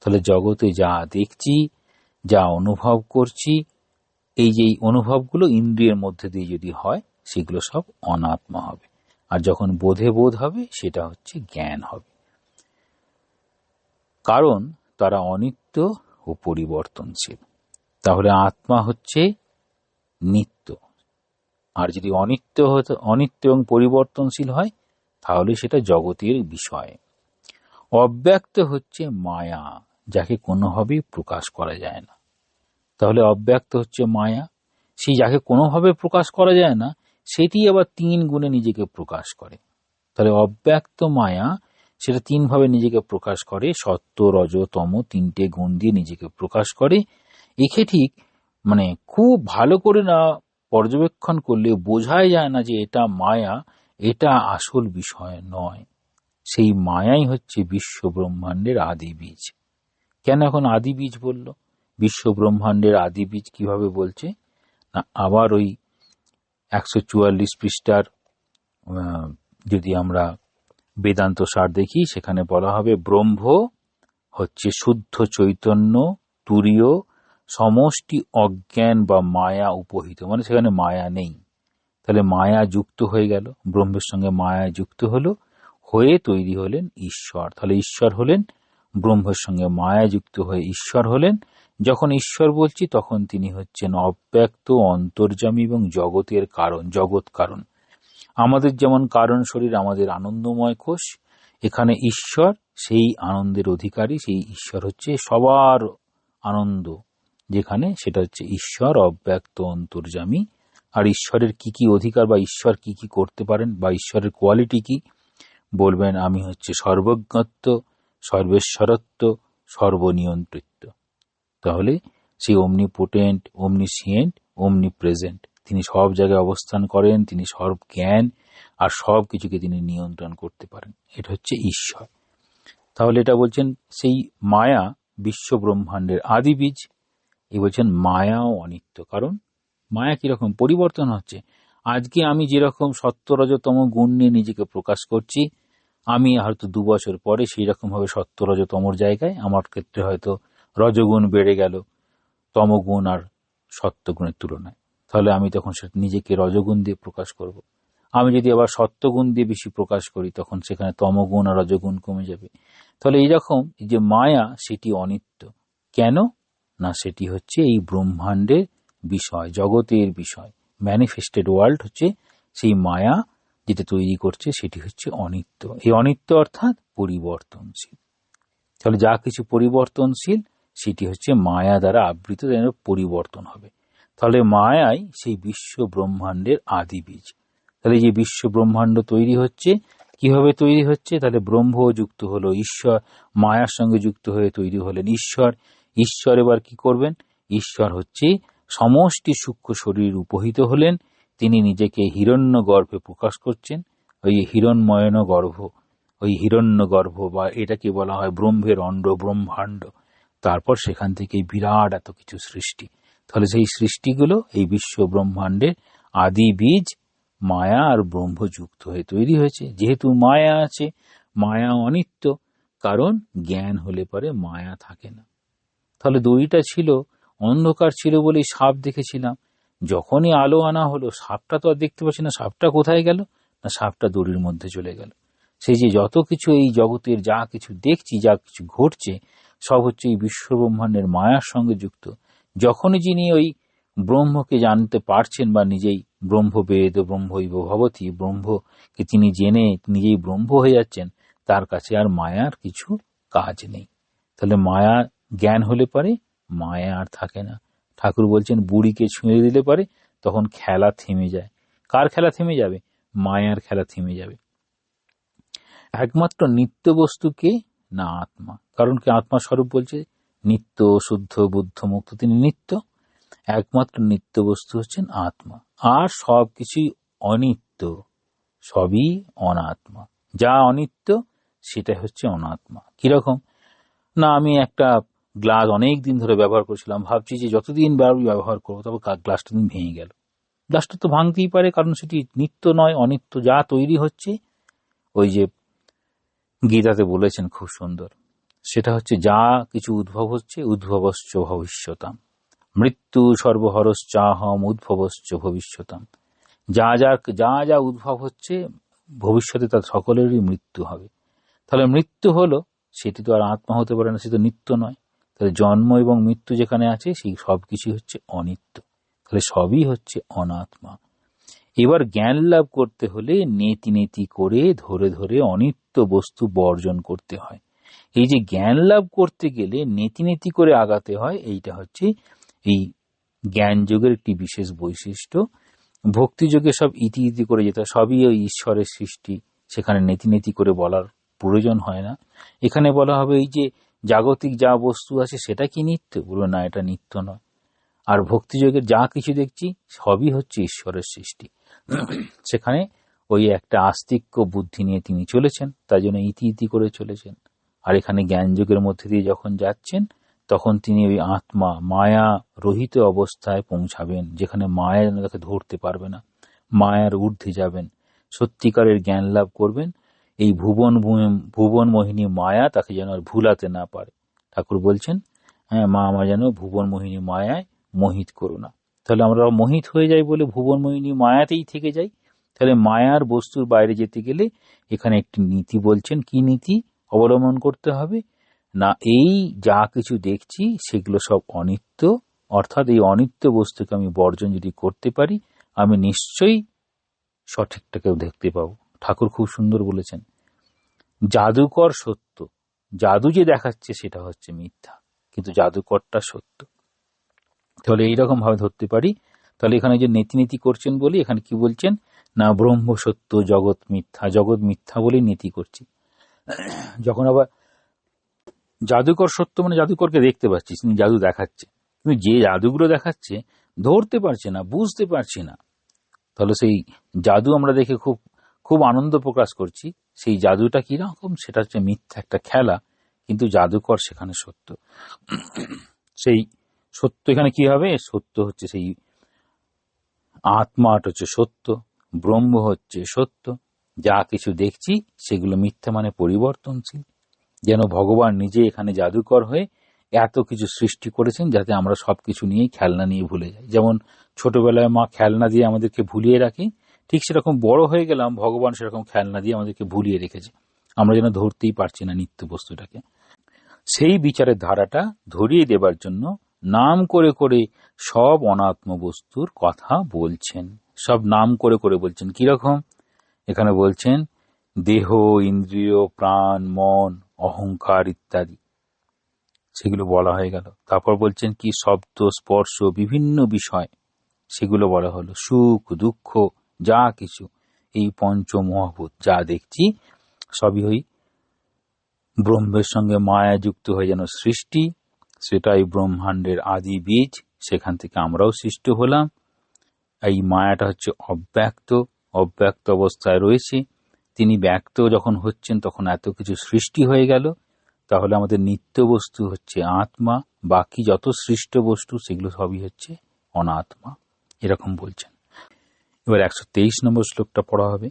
তাহলে জগতে যা দেখছি, যা অনুভব করছি, এই যে অনুভবগুলো ইন্দ্রিয়ের মধ্যে দিয়ে যদি হয় সেগুলো সব অনাত্মা হবে। আর যখন বোধে বোধ হবে সেটা হচ্ছে জ্ঞান হবে, কারণ তারা অনিত্য ও পরিবর্তনশীল। তাহলে আত্মা হচ্ছে নিত্য, আর যদি অনিত্য এবং পরিবর্তনশীল হয় তাহলে সেটা জগতের বিষয়। অব্যক্ত হচ্ছে মায়া, যাকে কোনোভাবেই প্রকাশ করা যায় না। তাহলে অব্যক্ত হচ্ছে মায়া, সেই যাকে কোনোভাবে প্রকাশ করা যায় না সেটি আবার তিন গুণে নিজেকে প্রকাশ করে। তাহলে অব্যক্ত মায়া সেটা তিন ভাবে নিজেকে প্রকাশ করে, সত্য রজ তম তিনটে গুণ দিয়ে নিজেকে প্রকাশ করে। একে ঠিক মানে খুব ভালো করে না পর্যবেক্ষণ করলে বোঝাই যায় না যে এটা মায়া, এটা আসল বিষয় নয়। সেই মায়াই হচ্ছে বিশ্ব ব্রহ্মাণ্ডের আদি বীজ। কেন এখন আদি বীজ বলল? বিশ্ব ব্রহ্মাণ্ডের আদি বীজ কিভাবে বলছে না, আবার ওই 144 পৃষ্ঠার যদি আমরা বেদান্ত সার দেখি সেখানে বলা হবে ব্রহ্ম হচ্ছে শুদ্ধ চৈতন্য তুরীয় সমষ্টি অজ্ঞান বা মায়া উপহিত, মানে সেখানে মায়া নেই। তাহলে মায়া যুক্ত হয়ে গেল, ব্রহ্মের সঙ্গে মায়া যুক্ত হলো, হয়ে তৈরি হলেন ঈশ্বর। তাহলে ঈশ্বর হলেন ব্রহ্মের সঙ্গে মায়া যুক্ত হয়ে ঈশ্বর হলেন। যখন ঈশ্বর বলছি তখন তিনি হচ্ছেন অব্যক্ত, অন্তর্যামী এবং জগতের কারণ, জগৎ কারণ। আমাদের যেমন কারণ শরীর, আমাদের আনন্দময় কোষ, এখানে ঈশ্বর সেই আনন্দের অধিকারী, সেই ঈশ্বর হচ্ছে সবার আনন্দ যেখানে, সেটা হচ্ছে ঈশ্বর অব্যক্ত অন্তর্যামী। আর ঈশ্বরের কি কি অধিকার বা ঈশ্বর কি কি করতে পারেন বা ঈশ্বরের কোয়ালিটি কি বলবেন, আমি হচ্ছে সর্বজ্ঞত্ব, সর্বেশ্বরত্ব, সর্বনিয়ন্ত্রিত্ব। তাহলে সেই অমনিপোটেন্ট, অমনিসিয়েন্ট, অমনি প্রেজেন্ট, তিনি সব জায়গায় অবস্থান করেন, তিনি সর্ব জ্ঞান আর সব কিছুকে তিনি নিয়ন্ত্রণ করতে পারেন। এটা হচ্ছে ঈশ্বর। তাহলে এটা বলছেন সেই মায়া বিশ্ব ব্রহ্মাণ্ডের আদি বীজ। এই বলছেন মায়াও অনিত্য, কারণ মায়া কিরকম পরিবর্তন হচ্ছে। আজকে আমি যেরকম সত্য রজতম গুণ নিয়ে নিজেকে প্রকাশ করছি, আমি হয়তো 2 বছর পরে সেই রকম ভাবে সত্য রজতমর জায়গায়, আমার ক্ষেত্রে হয়তো রজগুণ বেড়ে গেল তমগুণ আর সত্যগুণের তুলনায়, তাহলে আমি তখন নিজেকে রজগুণ দিয়ে প্রকাশ করব। আমি যদি আবার সত্যগুণ দিয়ে বেশি প্রকাশ করি, তখন সেখানে তমগুণ আর রজগুণ কমে যাবে। তাহলে এইরকম যে মায়া, সেটি অনিত্য। কেন না, সেটি হচ্ছে এই ব্রহ্মাণ্ডের বিষয়, জগতের বিষয়। ম্যানিফেস্টেড ওয়ার্ল্ড হচ্ছে সেই মায়া যেটা তৈরি করছে, সেটি হচ্ছে অনিত্য। এই অনিত্য অর্থাৎ পরিবর্তনশীল। তাহলে যা কিছু পরিবর্তনশীল সেটি হচ্ছে মায়া দ্বারা আবৃত, যেন পরিবর্তন হবে। তাহলে মায়াই সেই বিশ্ব ব্রহ্মাণ্ডের আদি বীজ। তাহলে যে বিশ্ব ব্রহ্মাণ্ড তৈরি হচ্ছে, কিভাবে তৈরি হচ্ছে? তাহলে ব্রহ্ম যুক্ত হলো ঈশ্বর, মায়ার সঙ্গে যুক্ত হয়ে তৈরি হলেন ঈশ্বর। ঈশ্বর এবার কি করবেন? ঈশ্বর হচ্ছে সমষ্টি সূক্ষ্ম শরীর উপহিত হলেন। তিনি নিজেকে হিরণ্য গর্ভে প্রকাশ করছেন। ওই হিরণ্ময়ন গর্ভ, ওই হিরণ্য গর্ভ, বা এটাকে বলা হয় ব্রহ্মের অণ্ড, ব্রহ্মাণ্ড। তারপর সেখান থেকে বিরাট এত কিছু সৃষ্টি। তাহলে সেই সৃষ্টিগুলো এই বিশ্ব ব্রহ্মাণ্ডের আদি বীজ মায়া আর ব্রহ্ম যুক্ত হয়ে তৈরি হয়েছে। যেহেতু মায়া আছে, মায়া অনিত্য, কারণ জ্ঞান হলে পরে মায়া থাকে না। তাহলে দড়িটা ছিল, অন্ধকার ছিল বলেই সাপ দেখেছিলাম। যখনই আলো আনা হলো, সাপটা তো আর দেখতে পাচ্ছি না। সাপটা কোথায় গেল? না, সাপটা দড়ির মধ্যে চলে গেল। সেই যে যত কিছু এই জগতের যা কিছু দেখছি, যা কিছু ঘটছে, সব হচ্ছে এই বিশ্ব ব্রহ্মাণ্ডের মায়ার সঙ্গে যুক্ত। যখনই যিনি ওই ব্রহ্মকে জানতে পারছেন, বা নিজেই ব্রহ্মবেদ ব্রহ্মৈব ভবতি, ব্রহ্মকে তিনি জেনে নিজেই ব্রহ্ম হয়ে যাচ্ছেন, তার কাছে আর মায়ার কিছু কাজ নেই। তাহলে মায়া জ্ঞান হলে পরে মায়া আর থাকে না। ঠাকুর বলছেন বুড়িকে ছুঁয়ে দিলে পরে তখন খেলা থেমে যায়। কার খেলা থেমে যাবে? মায়ার খেলা থেমে যাবে। একমাত্র নিত্য বস্তুকে না আত্মা, কারণ কি আত্মা স্বরূপ বলছে নিত্য, শুদ্ধ, বুদ্ধ, মুক্ত, তিনি নিত্য। একমাত্র নিত্য বস্তু হচ্ছেন আত্মা, আর সব কিছুই অনিত্য, সবই অনাত্মা। যা অনিত্য সেটা হচ্ছে অনাত্মা। কিরকম না, আমি একটা গ্লাস অনেক দিন ধরে ব্যবহার করছিলাম, ভাবছি যে যতদিন ব্যবহার করবো, তবে গ্লাসটা দিন ভেঙে গেল। গ্লাসটা তো ভাঙতেই পারে, কারণ সেটি নিত্য নয়, অনিত্য। যা তৈরি হচ্ছে, ওই যে গীতাতে বলেছেন খুব সুন্দর, সেটা হচ্ছে যা কিছু উদ্ভব হচ্ছে, উদ্ভবশ্চ ভবিষ্যতাম, মৃত্যু সর্বহরশ্চাহম উদ্ভবশ্চ ভবিষ্যতাম। যা যা যা যা উদ্ভব হচ্ছে, ভবিষ্যতে তার সকলেরই মৃত্যু হবে। তাহলে মৃত্যু হলো, সেটি তো আর আত্মা হতে পারে না, সে তো নিত্য নয়। তাহলে জন্ম এবং মৃত্যু যেখানে আছে, সেই সব কিছুই হচ্ছে অনিত্য। তাহলে সবই হচ্ছে অনাত্মা। এবার জ্ঞান লাভ করতে হলে নেতি নেতি করে ধরে ধরে অনিত্য বস্তু বর্জন করতে হয়। এই যে জ্ঞান লাভ করতে গেলে নেতি নেতি করে আগাতে হয়, এইটা হচ্ছে এই জ্ঞান যোগের একটি বিশেষ বৈশিষ্ট্য। ভক্তি যোগে সব ইতি ইতি করে যেতে, সবই ওই ঈশ্বরের সৃষ্টি, সেখানে নেতি নেতি করে বলার প্রয়োজন হয় না। এখানে বলা হবে এই যে জাগতিক যা বস্তু আছে সেটা কি নিত্য? বলবো না, এটা নিত্য নয়। আর ভক্তিযোগের যা কিছু দেখছি সবই হচ্ছে ঈশ্বরের সৃষ্টি। সেখানে ওই একটা আস্তিক্য বুদ্ধি নিয়ে তিনি চলেছেন, তাই জন্য ইতি ইতি করে চলেছেন। আর এখানে জ্ঞান যুগের মধ্যে দিয়ে যখন যাচ্ছেন, তখন তিনি ওই আত্মা মায়া রহিত অবস্থায় পৌঁছাবেন, যেখানে মায়া যেন তাকে ধরতে পারবে না, মায়ার ঊর্ধ্বে যাবেন, সত্যিকারের জ্ঞান লাভ করবেন। এই ভুবন মোহিনী মায়া তাকে যেন আর ভুলাতে না পারে। ঠাকুর বলছেন, হ্যাঁ, মা আমার যেন ভুবন মোহিনী মায়ায় মোহিত করো না। তাহলে আমরা মোহিত হয়ে যাই বলে ভুবন মোহিনী মায়াতেই থেকে যাই। তাহলে মায়ার বস্তুর বাইরে যেতে গেলে এখানে একটি নীতি বলছেন। কি নীতি অবলম্বন করতে হবে? না, এই যা কিছু দেখছি সেগুলো সব অনিত্য, অর্থাৎ এই অনিত্য বস্তুকে আমি বর্জন যদি করতে পারি, আমি নিশ্চয়ই সঠিকটাকেও দেখতে পাবো। ঠাকুর খুব সুন্দর বলেছেন, জাদুকর সত্য, জাদু যে দেখাচ্ছে সেটা হচ্ছে মিথ্যা, কিন্তু জাদুকরটা সত্য। তাহলে এইরকম ভাবে ধরতে পারি। তাহলে এখানে যে নীতি নীতি করছেন বলি, এখানে কি বলছেন না, ব্রহ্ম সত্য, জগৎ মিথ্যা, জগৎ মিথ্যা বলেই নীতি করছি। যখন আবার জাদুকর সত্য, মানে জাদুকরকে দেখতে পাচ্ছি, তিনি জাদু দেখাচ্ছে, কিন্তু যে জাদুগুলো দেখাচ্ছে ধরতে পারছি না, বুঝতে পারছি না। তাহলে সেই জাদু আমরা দেখে খুব খুব আনন্দ প্রকাশ করছি, সেই জাদুটা কিরকম? সেটা হচ্ছে মিথ্যা একটা খেলা, কিন্তু জাদুকর সেখানে সত্য। সেই সত্য এখানে কি হবে? সত্য হচ্ছে সেই আত্মাটা হচ্ছে সত্য, ব্রহ্ম হচ্ছে সত্য। যা কিছু দেখছি সেগুলো মিথ্যা মানে পরিবর্তনশীল। যেন ভগবান নিজে এখানে জাদুকর হয়ে এত কিছু সৃষ্টি করেছেন যাতে আমরা সবকিছু নিয়েই খেলনা নিয়ে ভুলে যাই। যেমন ছোটবেলায় মা খেলনা দিয়ে আমাদেরকে ভুলিয়ে রাখি, ঠিক সেরকম বড় হয়ে গেলাম ভগবান সেরকম খেলনা দিয়ে আমাদেরকে ভুলিয়ে রেখেছে। আমরা যেন ধরতেই পারছি না নিত্য বস্তুটাকে। সেই বিচারের ধারাটা ধরিয়ে দেবার জন্য নাম করে করে সব অনাত্ম বস্তুর কথা বলছেন। সব নাম করে করে বলছেন। কিরকম? এখানে বলছেন দেহ, ইন্দ্রিয়, প্রাণ, মন, অহংকার ইত্যাদি, সেগুলো বলা হয়ে গেল। তারপর বলছেন কি শব্দ, স্পর্শ, বিভিন্ন বিষয়, সেগুলো বলা হলো। সুখ, দুঃখ, যা কিছু এই পঞ্চ মহাভূত যা দেখছি সবই ওই ব্রহ্মের সঙ্গে মায়া যুক্ত হয়ে যেন সৃষ্টি। সেটাই ব্রহ্মাণ্ডের আদি বীজ, সেখান থেকে আমরাও সৃষ্টি হলাম। এই মায়াটা হচ্ছে অব্যক্ত, অব্যক্ত অবস্থায় রয়েছে। তিনি ব্যক্ত যখন হচ্ছেন তখন এত কিছু সৃষ্টি হয়ে গেল। তাহলে আমাদের নিত্য বস্তু হচ্ছে আত্মা, বাকি যত সৃষ্ট বস্তু সেগুলো সবই হচ্ছে অনাত্মা, এরকম বলছেন। এবার 123 নম্বর শ্লোকটা পড়া হবে।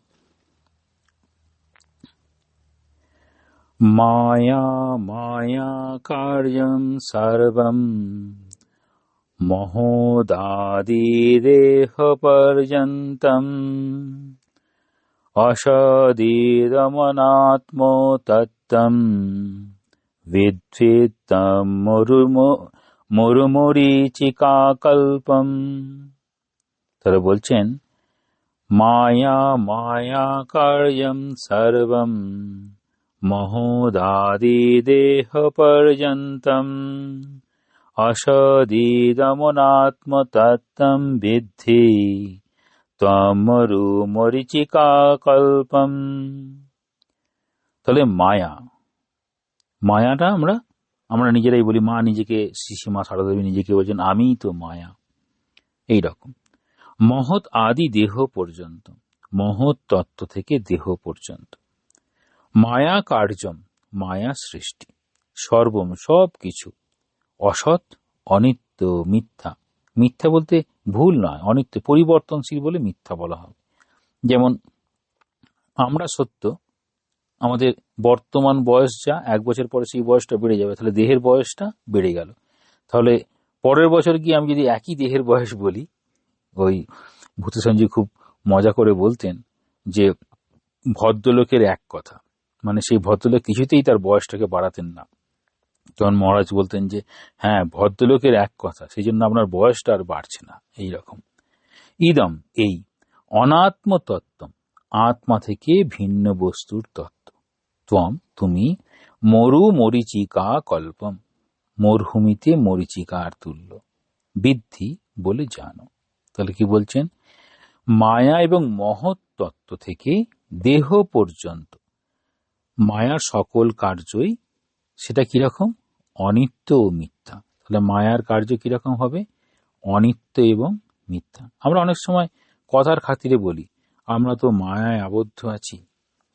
মায়া মায়া কার্যম সর্বম মহোদাদিদেহ পর্যন্তম অসদীদমনাত্ম তত্ত্বম বিদ্ধিতম মরুমরীচিকাকল্পম। তারা বলছেন মায়া মায়া কার্যম সর্বম মহোদাদিদেহ পর্যন্তম অসদীদমনাত্ম তত্ত্বম বিদ্ধি তমরু মরিচিকা কল্পম। তাহলে মায়া, মায়াটা আমরা নিজেরাই বলি। মা নিজেকে, শ্রীমা সারদা দেবী নিজেকে বলছেন আমি তো মায়া। এইরকম মহৎ আদি দেহ পর্যন্ত, মহৎ তত্ত্ব থেকে দেহ পর্যন্ত। মায়া কার্যম, মায়া সৃষ্টি, সর্বম সব কিছু, অসৎ অনিত্য মিথ্যা। মিথ্যা বলতে ভুল নয়, অনিত্য পরিবর্তনশীল বলে মিথ্যা বলা হবে। যেমন আমরা সত্য, আমাদের বর্তমান বয়স যা, 1 বছর পরে সেই বয়সটা বেড়ে যাবে, তাহলে দেহের বয়সটা বেড়ে গেল। তাহলে পরের বছর গিয়ে আমি যদি একই দেহের বয়স বলি, ওই ভূতসঞ্জী খুব মজা করে বলতেন যে ভদ্রলোকের এক কথা, মানে সেই ভদ্রলোক কিছুতেই তার বয়সটাকে বাড়াতেন না। তখন মহারাজ বলতেন যে হ্যাঁ, ভদ্রলোকের এক কথা, সেই জন্য আপনার বয়সটা আর বাড়ছে না। এইরকম ইদম, এই অনাত্ম তত্ত্ব, আত্মা থেকে ভিন্ন বস্তুর তত্ত্ব। ত্বম, তুমি, মরু মরিচিকা কল্পম, মরুভূমিতে মরিচিকার তুল্য, বিদ্ধি বলে জানো। তাহলে কি বলছেন? মায়া এবং মহৎ তত্ত্ব থেকে দেহ পর্যন্ত মায়ার সকল কার্যই সেটা কিরকম? অনিত্য ও মিথ্যা। তাহলে মায়ার কার্য কিরকম হবে? অনিত্য এবং মিথ্যা। আমরা অনেক সময় কথার খাতিরে বলি আমরা তো মায়ায় আবদ্ধ আছি।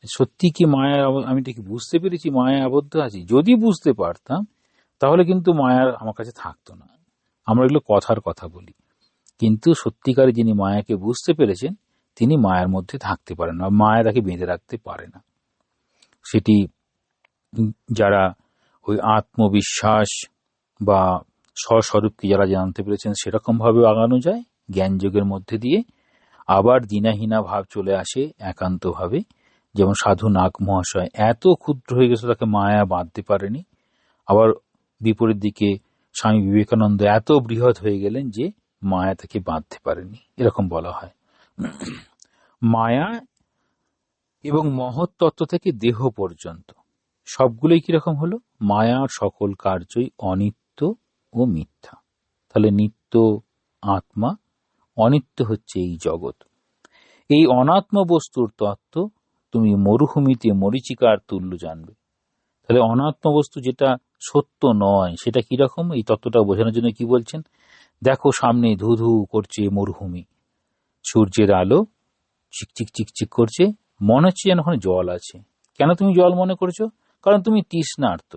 সত্যি কি মায়ায় আমি ঠিক বুঝতে পেরেছি মায়ায় আবদ্ধ আছি? যদি বুঝতে পারতাম তাহলে কিন্তু মায়ার আমার কাছে থাকতো না। আমরা এগুলো কথার কথা বলি, কিন্তু সত্যিকারে যিনি মায়াকে বুঝতে পেরেছেন তিনি মায়ার মধ্যে থাকতে পারেন না, মায়া তাকে বেঁধে রাখতে পারে না। সেটি যারা ওই আত্মবিশ্বাস বা স্বস্বরূপকে যারা জানতে পেরেছেন সেরকম ভাবে আগানো যায় জ্ঞান যোগের মধ্যে দিয়ে। আবার দীনাহীনা ভাব চলে আসে একান্ত ভাবে। যেমন সাধু নাগ মহাশয় এত ক্ষুদ্র হয়ে গেছে তাকে মায়া বাঁধতে পারেনি। আবার বিপরীত দিকে স্বামী বিবেকানন্দ এত বৃহৎ হয়ে গেলেন যে মায়া তাকে বাঁধতে পারেনি, এরকম বলা হয়। মায়া এবং মহৎ তত্ত্ব থেকে দেহ পর্যন্ত সবগুলোই কিরকম হলো? মায়ার সকল কার্যই অনিত্য ও মিথ্যা। তাহলে নিত্য আত্মা, অনিত্য হচ্ছে এই জগৎ। এই অনাত্ম বস্তুর তত্ত্ব তুমি মরুভূমিতে মরীচিকার তুল্য জানবে। তাহলে অনাত্ম বস্তু যেটা সত্য নয় সেটা কিরকম, এই তত্ত্বটা বোঝানোর জন্য কি বলছেন? দেখো সামনে ধু ধু করছে মরুভূমি, সূর্যের আলো চিকচিক চিকচিক করছে, মনে হচ্ছে যেন ওখানে জল আছে। কেন তুমি জল মনে করছো? কারণ তুমি তৃষ্ণার্ত।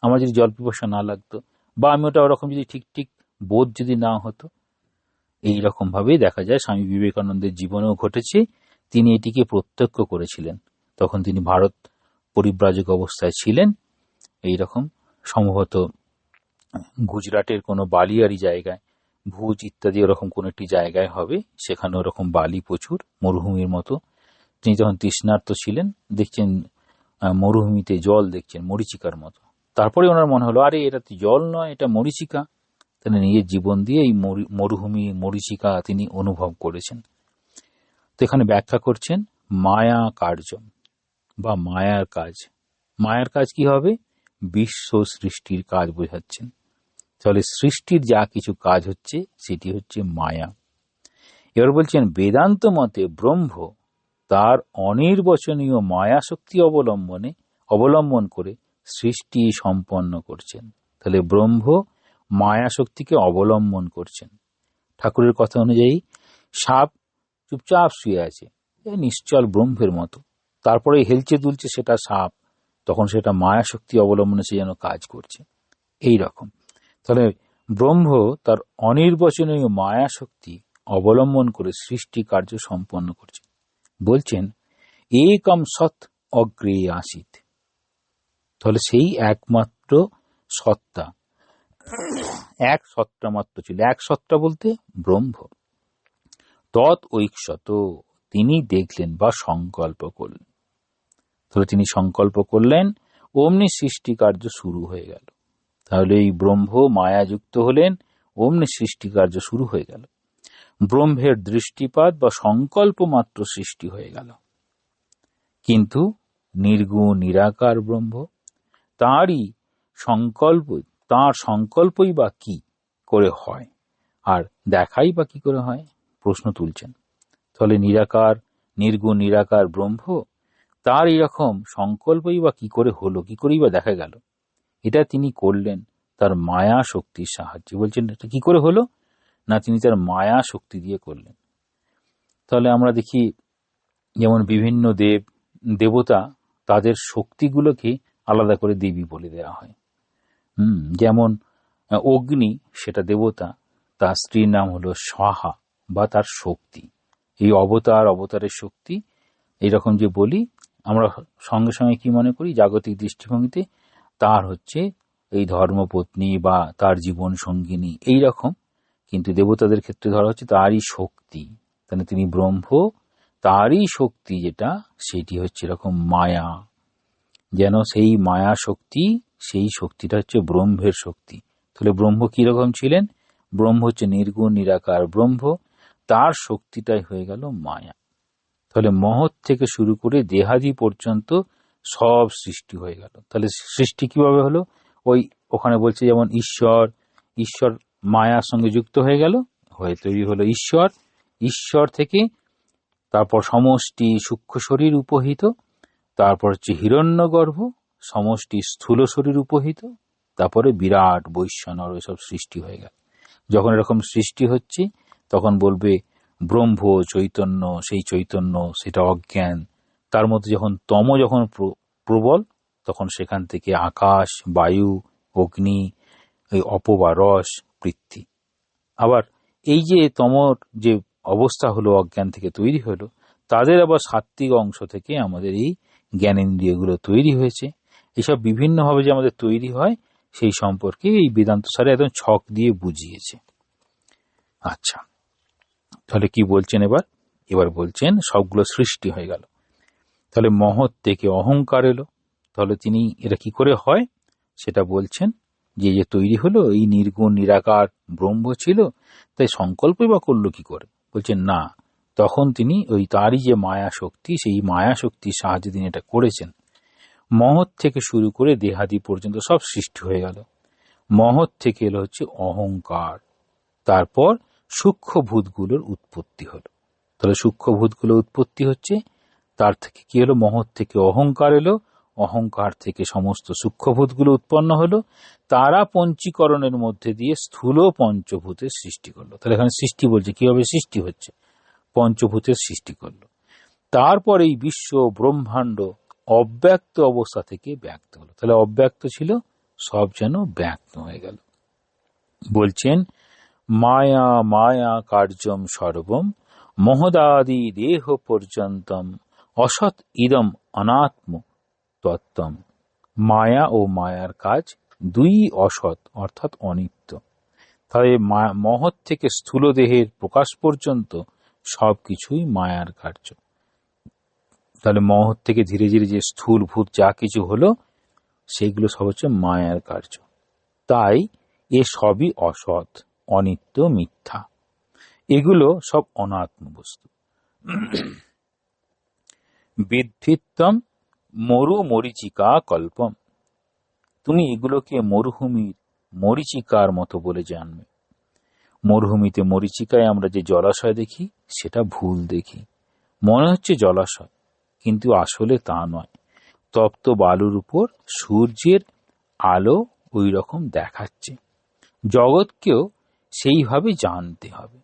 আমার যদি জল পিপাসা না লাগতো, বা আমি ওটা ওরকম যদি ঠিক ঠিক বোধ যদি না হতো, এইরকম ভাবেই দেখা যায় স্বামী বিবেকানন্দের জীবনেও ঘটেছে। তিনি এটিকে প্রত্যক্ষ করেছিলেন। তখন তিনি ভারত পরিব্রাজক অবস্থায় ছিলেন। এইরকম সম্ভবত গুজরাটের কোনো বালিয়ারি জায়গায়, ভুজ ইত্যাদি ওরকম কোনো একটি জায়গায় হবে, সেখানে ওরকম বালি প্রচুর, মরুভূমির মতো। তিনি যখন তৃষ্ণার্ত ছিলেন, দেখছেন মরুভূমিতে জল দেখছেন মরীচিকার মতো। তারপরে ওনার মনে হলো, আরে এটা তো জল নয়, এটা মরীচিকা। তিনি নিজের জীবন দিয়ে এই মরুভূমি মরীচিকা তিনি অনুভব করেছেন। তো এখানে ব্যাখ্যা করছেন মায়া কার্যম, বা মায়ার কাজ। মায়ার কাজ কি হবে? বিশ্ব সৃষ্টির কাজ বোঝাচ্ছেন। তাহলে সৃষ্টির যা কিছু কাজ হচ্ছে সেটি হচ্ছে মায়া। এবার বলছেন বেদান্ত মতে ব্রহ্ম তার অনির্বচনীয় মায়া শক্তি অবলম্বন করে সৃষ্টি সম্পন্ন করছেন। তাহলে ব্রহ্ম মায়া শক্তিকে অবলম্বন করছেন। ঠাকুরের কথা অনুযায়ী সাপ চুপচাপ শুয়ে আছে, নিশ্চল ব্রহ্মের মতো, তারপরে হেলচে দুলছে সেটা সাপ, তখন সেটা মায়া শক্তি অবলম্বনে সে যেন কাজ করছে। এই রকম তাহলে ব্রহ্ম তার অনির্বচনীয় মায়া শক্তি অবলম্বন করে সৃষ্টি কার্য সম্পন্ন করছে। বলছেন একম সৎ অগ্রে আসিত। তাহলে সেই একমাত্র সত্তা, এক সত্তা মাত্র ছিল। এক সত্তা বলতে ব্রহ্ম। তৎ ঐক্ষত, তিনি দেখলেন বা সংকল্প করলেন। তাহলে তিনি সংকল্প করলেন, অমনি সৃষ্টি কার্য শুরু হয়ে গেল। তাহলে এই ব্রহ্ম মায়াযুক্ত হলেন, অমনি সৃষ্টি কার্য শুরু হয়ে গেল। ব্রহ্মের দৃষ্টিপাত বা সংকল্প মাত্র সৃষ্টি হয়ে গেল। কিন্তু নির্গুণ নিরাকার ব্রহ্ম, তাঁর সংকল্পই বা কি করে হয়, আর দেখাই বা কি করে হয়, প্রশ্ন তুলছেন। তাহলে নির্গুণ নিরাকার ব্রহ্ম, তার এরকম সংকল্পই বা কি করে হলো, কি করেই বা দেখা গেল? এটা তিনি করলেন তার মায়া শক্তির সাহায্যে। বলছেন এটা কি করে হলো? না, তিনি তার মায়া শক্তি দিয়ে করলেন। তাহলে আমরা দেখি যেমন বিভিন্ন দেবতা, তাদের শক্তিগুলোকে আলাদা করে দেবী বলে দেওয়া হয়। যেমন অগ্নি, সেটা দেবতা, তার স্ত্রীর নাম হলো স্বাহা, বা তার শক্তি। এই অবতারের শক্তি এইরকম যে বলি, আমরা সঙ্গে সঙ্গে কি মনে করি জাগতিক দৃষ্টিভঙ্গিতে, তার হচ্ছে এই ধর্মপত্নী বা তার জীবন সঙ্গিনী এই রকম। কিন্তু দেবতাদের ক্ষেত্রে ধরা হচ্ছে তারই শক্তি। তাহলে তিনি ব্রহ্ম, তারই শক্তি যেটা, সেটি হচ্ছে এরকম মায়া। যেন সেই মায়া শক্তি, সেই শক্তিটা হচ্ছে ব্রহ্মের শক্তি। তাহলে ব্রহ্ম কিরকম ছিলেন? ব্রহ্ম হচ্ছে নির্গুণ নিরাকার ব্রহ্ম, তার শক্তিটাই হয়ে গেল মায়া। তাহলে মহৎ থেকে শুরু করে দেহাদি পর্যন্ত সব সৃষ্টি হয়ে গেল। তাহলে সৃষ্টি কিভাবে হলো? ওখানে বলছে যেমন ঈশ্বর মায়ার সঙ্গে যুক্ত হয়ে গেল, হয়ে তৈরি হলো ঈশ্বর থেকে তারপর সমষ্টি সূক্ষ্ম শরীর উপহিত, তারপর হচ্ছে হিরণ্যগর্ভ, সমষ্টি স্থূল শরীর উপহিত, তারপরে বিরাট বৈশ্বনর, এসব সৃষ্টি হয়ে গেল। যখন এরকম সৃষ্টি হচ্ছে তখন বলবে ব্রহ্ম চৈতন্য, সেই চৈতন্য সেটা অজ্ঞান। তার মধ্যে যখন প্রবল, তখন সেখান থেকে আকাশ, বায়ু, অগ্নি, এই অপবা রস, পৃথ্বী। আবার এই যে তমর যে অবস্থা হলো, অজ্ঞান থেকে তৈরি হলো, তাদের আবার সাত্ত্বিক অংশ থেকে আমাদের এই জ্ঞানেন্দ্রিয়গুলো তৈরি হয়েছে। এসব বিভিন্নভাবে যে আমাদের তৈরি হয়, সেই সম্পর্কে এই বেদান্ত সারে একদম ছক দিয়ে বুঝিয়েছে। আচ্ছা, তাহলে কি বলছেন এবার বলছেন সবগুলো সৃষ্টি হয়ে গেল। তাহলে মহৎ থেকে অহংকার এলো। তাহলে তিনি এটা কি করে হয় সেটা বলছেন, যে তৈরি হলো এই নির্গুণ নিরাকার ব্রহ্ম ছিল, তাই সংকল্পই বা করলো কি করে? বলছেন না, তখন তিনি তারই যে মায়া শক্তি, সেই মায়া শক্তির সাহায্যে তিনি এটা করেছেন। মহৎ থেকে শুরু করে দেহাদি পর্যন্ত সব সৃষ্টি হয়ে গেল। মহৎ থেকে এলো হচ্ছে অহংকার, তারপর সূক্ষ্মভূতগুলোর উৎপত্তি হলো। তাহলে সূক্ষ্মভূতগুলো উৎপত্তি হচ্ছে, তার থেকে কি হলো? মহৎ থেকে অহংকার এলো, অহংকার থেকে সমস্ত সূক্ষ্মভূতগুলো উৎপন্ন হলো, তারা পঞ্চীকরণের মধ্যে দিয়ে স্থূল পঞ্চভূতের সৃষ্টি করলো। তাহলে এখানে সৃষ্টি বলছে, কিভাবে সৃষ্টি হচ্ছে, পঞ্চভূতের সৃষ্টি করলো। তারপর এই বিশ্ব ব্রহ্মাণ্ড অব্যক্ত অবস্থা থেকে ব্যক্ত হলো। তাহলে অব্যক্ত ছিল, সব যেন ব্যক্ত হয়ে গেল। বলছেন মায়া মায়া কার্যম সর্বম মহদাদি দেহ পর্যন্তম অসৎ ইদম অনাত্ম তত্ত্বম। মায়া ও মায়ার কাজ দুই অসৎ অর্থাৎ অনিত্য। তাহলে মহৎ থেকে স্থূল দেহের প্রকাশ পর্যন্ত সবকিছুই মায়ার কার্য। তাহলে মহৎ থেকে ধীরে ধীরে যে স্থূল ভূত যা কিছু হলো সেগুলো সব হচ্ছে মায়ার কার্য। তাই এ সবই অসৎ, অনিত্য, মিথ্যা, এগুলো সব অনাত্ম বস্তু। বিদ্ধিত্তম মরু মরিচিকা কল্পম। তুমি এগুলোকে মরুভূমির মরিচিকার মতো বলে জানবে। মরুভূমিতে মরিচিকায় আমরা যে জলাশয় দেখি সেটা ভুল দেখি, মনে হচ্ছে জলাশয়, কিন্তু আসলে তা নয়। তপ্ত বালুর উপর সূর্যের আলো ওই রকম দেখাচ্ছে। জগৎকেও সেইভাবে জানতে হবে।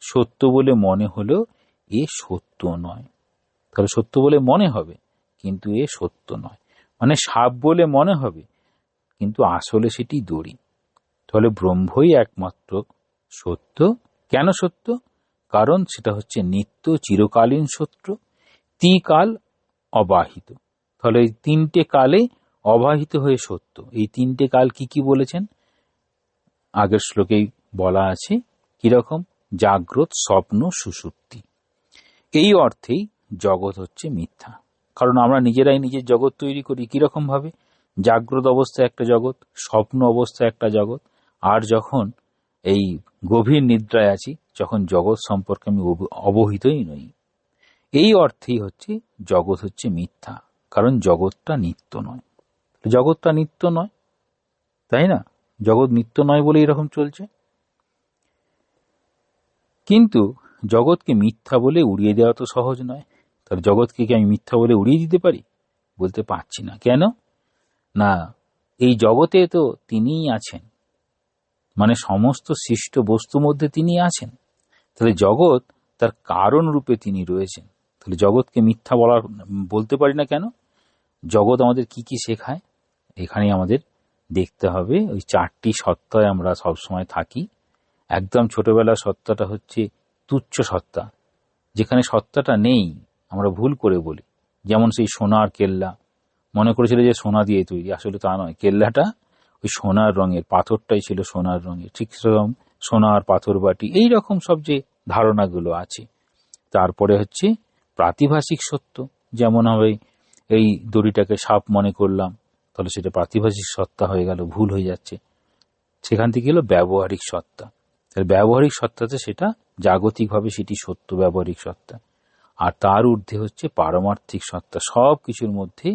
সত্য বলে মনে হলো এ সত্য নয়। তাহলে সত্য বলে মনে হবে কিন্তু এ সত্য নয়, মানে সাপ বলে মনে হবে কিন্তু আসলে সেটি দড়ি। তাহলে ব্রহ্মই একমাত্র সত্য। কেন সত্য? কারণ সেটা হচ্ছে নিত্য, চিরকালীন সত্য, ত্রিকাল অবাহিত। তাহলে এই তিনটে কালে অবাহিত হয়ে সত্য। এই তিনটে কাল কি কি বলেছেন? আগের শ্লোকেই বলা আছে কিরকম, জাগ্রত, স্বপ্ন, সুষুপ্তি। এই অর্থেই জগৎ হচ্ছে মিথ্যা। কারণ আমরা নিজেরাই নিজের জগৎ তৈরি করি। কিরকম ভাবে? জাগ্রত অবস্থায় একটা জগৎ, স্বপ্ন অবস্থায় একটা জগৎ, আর যখন এই গভীর নিদ্রায় আছি যখন জগৎ সম্পর্কে আমি অবহিতই নই। এই অর্থেই হচ্ছে জগৎ হচ্ছে মিথ্যা, কারণ জগৎটা নিত্য নয়। জগৎটা নিত্য নয়, তাই না? জগৎ নিত্য নয় বলে এরকম চলছে। কিন্তু জগৎকে মিথ্যা বলে উড়িয়ে দেওয়া তো সহজ নয়। তাহলে জগৎকে কি আমি মিথ্যা বলে উড়িয়ে দিতে পারি? বলতে পারছি না। কেন? না, এই জগতে তো তিনিই আছেন, মানে সমস্ত সৃষ্ট বস্তুর মধ্যে তিনি আছেন। তাহলে জগৎ তার কারণ রূপে তিনি রয়েছেন। তাহলে জগৎকে মিথ্যা বলতে পারি না কেন? জগৎ আমাদের কি কি শেখায় এখানে আমাদের দেখতে হবে। ওই চারটি সত্তায় আমরা সবসময় থাকি। একদম ছোটবেলার সত্তাটা হচ্ছে তুচ্ছ সত্তা, যেখানে সত্তাটা নেই আমরা ভুল করে বলি। যেমন সেই সোনার কেল্লা, মনে করেছিল যে সোনা দিয়ে তৈরি, আসলে তা নয়। কেল্লাটা ওই সোনার রঙের, পাথরটাই ছিল সোনার রঙের। ঠিক সেরকম সোনার পাথর বাটি, এই রকম সব যে ধারণাগুলো আছে। তারপরে হচ্ছে প্রাতিভাসিক সত্য, যেমন হবে এই দড়িটাকে সাপ মনে করলাম, তাহলে সেটা প্রাতিভাসিক সত্তা হয়ে গেল, ভুল হয়ে যাচ্ছে। সেখান থেকে এলো ব্যবহারিক সত্তা। তাহলে ব্যবহারিক সত্তাতে সেটা জাগতিকভাবে সেটি সত্য, ব্যবহারিক সত্তা। আর তার ঊর্ধ্বে হচ্ছে পারমার্থিক সত্তা। সব কিছুর মধ্যে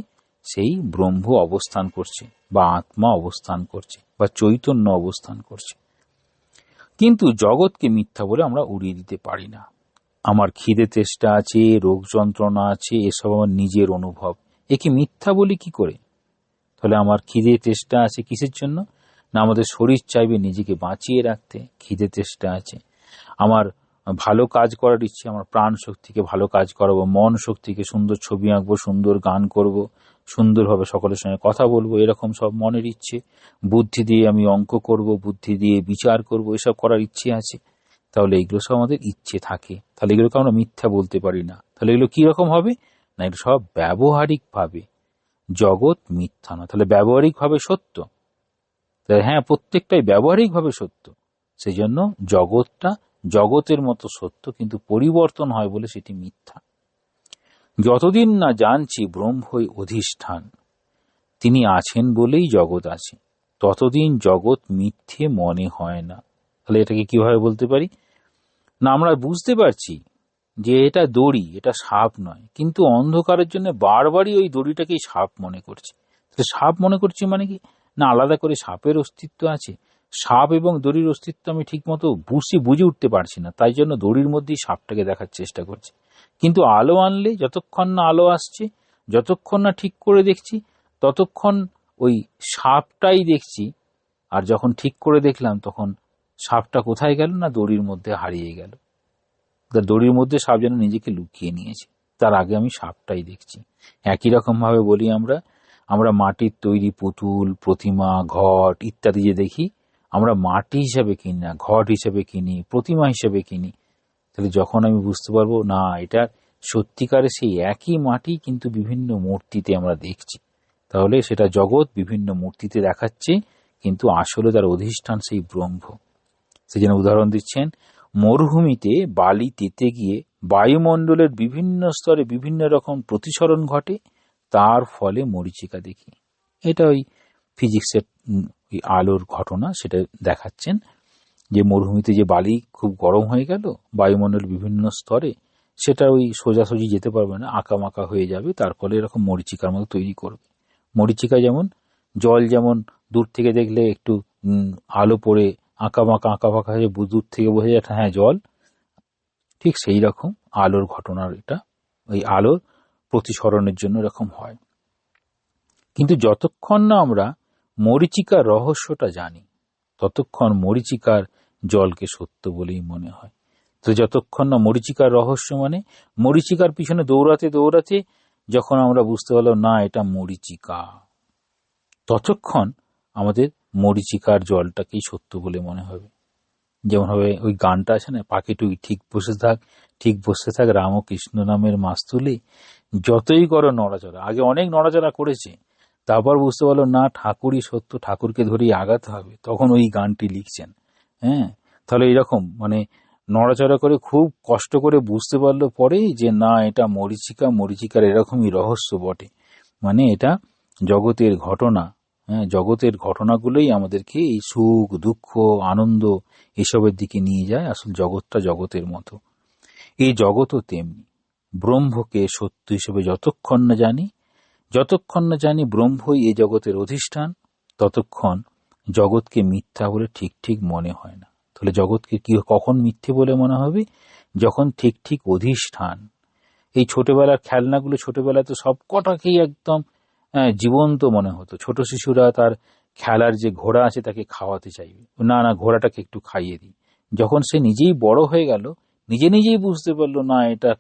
সেই ব্রহ্ম অবস্থান করছে, বা আত্মা অবস্থান করছে, বা চৈতন্য অবস্থান করছে। কিন্তু জগৎকে মিথ্যা বলে আমরা উড়িয়ে দিতে পারি না। আমার খিদে তেষ্টা আছে, রোগ যন্ত্রণা আছে, এসব আমার নিজের অনুভব, একে মিথ্যা বলি কি করে? তাহলে আমার খিদে তেষ্টা আছে কিসের জন্য? না, আমাদের শরীর চাইবে নিজেকে বাঁচিয়ে রাখতে, খিদে তেষ্টা আছে। আমার ভালো কাজ করার ইচ্ছে, আমার প্রাণ শক্তিকে ভালো কাজ করাবো, মন শক্তিকে সুন্দর ছবি আঁকবো, সুন্দর গান করব, সুন্দরভাবে সকলের সঙ্গে কথা বলবো, এরকম সব মনের ইচ্ছে। বুদ্ধি দিয়ে আমি অঙ্ক করব, বুদ্ধি দিয়ে বিচার করব, এসব করার ইচ্ছে আছে। তাহলে এগুলো সব আমাদের ইচ্ছে থাকে। তাহলে এগুলোকে আমরা মিথ্যা বলতে পারি না। তাহলে এগুলো কিরকম হবে? না, এগুলো সব ব্যবহারিক ভাবে। জগৎ মিথ্যা না, তাহলে ব্যবহারিক ভাবে সত্য। তাহলে হ্যাঁ, প্রত্যেকটাই ব্যবহারিক ভাবে সত্য। সেই জন্য জগৎটা জগতের মতো সত্য, কিন্তু পরিবর্তন হয় বলে সেটি মিথ্যা। যতদিন না জানছি ব্রহ্মই অধিষ্ঠান, তিনি আছেন বলেই জগৎ আছে, ততদিন জগৎ মিথ্যে মনে হয় না। তাহলে এটাকে কিভাবে বলতে পারি? না, আমরা বুঝতে পারছি যে এটা দড়ি, এটা সাপ নয়, কিন্তু অন্ধকারের জন্য বারবারই ওই দড়িটাকেই সাপ মনে করছি। সাপ মনে করছি মানে কি? না, আলাদা করে সাপের অস্তিত্ব আছে। সাপ এবং দড়ির অস্তিত্ব আমি ঠিক মতো বুঝে উঠতে পারছি না, তাই জন্য দড়ির মধ্যেই সাপটাকে দেখার চেষ্টা করছি। কিন্তু আলো আনলে, যতক্ষণ না আলো আসছে, যতক্ষণ না ঠিক করে দেখছি, ততক্ষণ ওই সাপটাই দেখছি, আর যখন ঠিক করে দেখলাম তখন সাপটা কোথায় গেল না দড়ির মধ্যে হারিয়ে গেল। দড়ির মধ্যে সাপ যেন নিজেকে লুকিয়ে নিয়েছে, তার আগে আমি সাপটাই দেখছি। একই রকম ভাবে বলি আমরা মাটির তৈরি পুতুল, প্রতিমা, ঘট ইত্যাদি যে দেখি, আমরা মাটি হিসাবে কিনি না, ঘট হিসাবে কিনি, প্রতিমা হিসাবে কিনি। তাহলে যখন আমি বুঝতে পারবো না এটা সত্যিকারে সেই একই মাটি কিন্তু বিভিন্ন মূর্তিতে আমরা দেখছি, তাহলে সেটা জগৎ বিভিন্ন মূর্তিতে দেখাচ্ছে, কিন্তু আসলে তার অধিষ্ঠান সেই ব্রহ্ম। সেই জন্য উদাহরণ দিচ্ছেন, মরুভূমিতে বালি তেতে গিয়ে বায়ুমণ্ডলের বিভিন্ন স্তরে বিভিন্ন রকম প্রতিসরণ ঘটে, তার ফলে মরীচিকা দেখি। এটা ওই ফিজিক্সের ওই আলোর ঘটনা, সেটা দেখাচ্ছেন যে মরুভূমিতে যে বালি খুব গরম হয়ে গেল বায়ুমণ্ডলের বিভিন্ন স্তরে, সেটা ওই সোজাসুজি যেতে পারবে না, আঁকামাকা হয়ে যাবে, তার ফলে এরকম মরীচিকার মতো তৈরি করবে। মরীচিকা যেমন জল, যেমন দূর থেকে দেখলে একটু আলো পড়ে আঁকাবাঁকা হয়ে দূর থেকে বোঝা যায় হ্যাঁ জল, ঠিক সেই রকম আলোর ঘটনার এটা ওই আলোর প্রতিসরণের জন্য এরকম হয়। কিন্তু যতক্ষণ না আমরা মরীচিকার রহস্যটা জানি, ততক্ষণ মরীচিকার জলকে সত্য বলেই মনে হয়। তো যতক্ষণ না মরীচিকার রহস্য মানে মরীচিকার পিছনে দৌড়াতে দৌড়াতে যখন আমরা বুঝতে পারলাম না এটা মরীচিকা, ততক্ষণ আমাদের মরীচিকার জলটাকেই সত্য বলে মনে হবে। যেমন হবে ওই গানটা আছে না, পাখি টুকি ঠিক বসে থাক রাম ও কৃষ্ণ নামের মাছ তুলে, যতই করো নড়াচড়া। আগে অনেক নড়াচড়া করেছে, তারপর বুঝতে পারলো না ঠাকুরই সত্য, ঠাকুরকে ধরেই আগাতে হবে, তখন ওই গানটি লিখছেন। হ্যাঁ, তাহলে এইরকম মানে নড়াচড়া করে খুব কষ্ট করে বুঝতে পারলো পরে যে না এটা মরীচিকার এরকমই রহস্য বটে। মানে এটা জগতের ঘটনা। হ্যাঁ, জগতের ঘটনাগুলোই আমাদেরকে এই সুখ দুঃখ আনন্দ এসবের দিকে নিয়ে যায়। আসল জগৎটা জগতের মতো, এই জগৎও তেমনি। ব্রহ্মকে সত্য হিসেবে যতক্ষণ না জানি ব্রহ্মই এই জগতের অধিষ্ঠান, ততক্ষণ জগৎকে মিথ্যা বলে ঠিক মনে হয় না। তাহলে জগৎকে কখন মিথ্যে বলে মনে হবে? যখন ঠিক অধিষ্ঠান। এই ছোটবেলার খেলনাগুলো ছোটবেলায় তো সব কটাকেই একদম জীবন্ত মনে হতো। ছোট শিশুরা তার খেলার যে ঘোড়া আছে তাকে খাওয়াতে চাইবে, না ঘোড়াটাকে একটু খাইয়ে দিই। যখন সে নিজেই বড় হয়ে গেল, নিজেই বুঝতে পারলো না এটা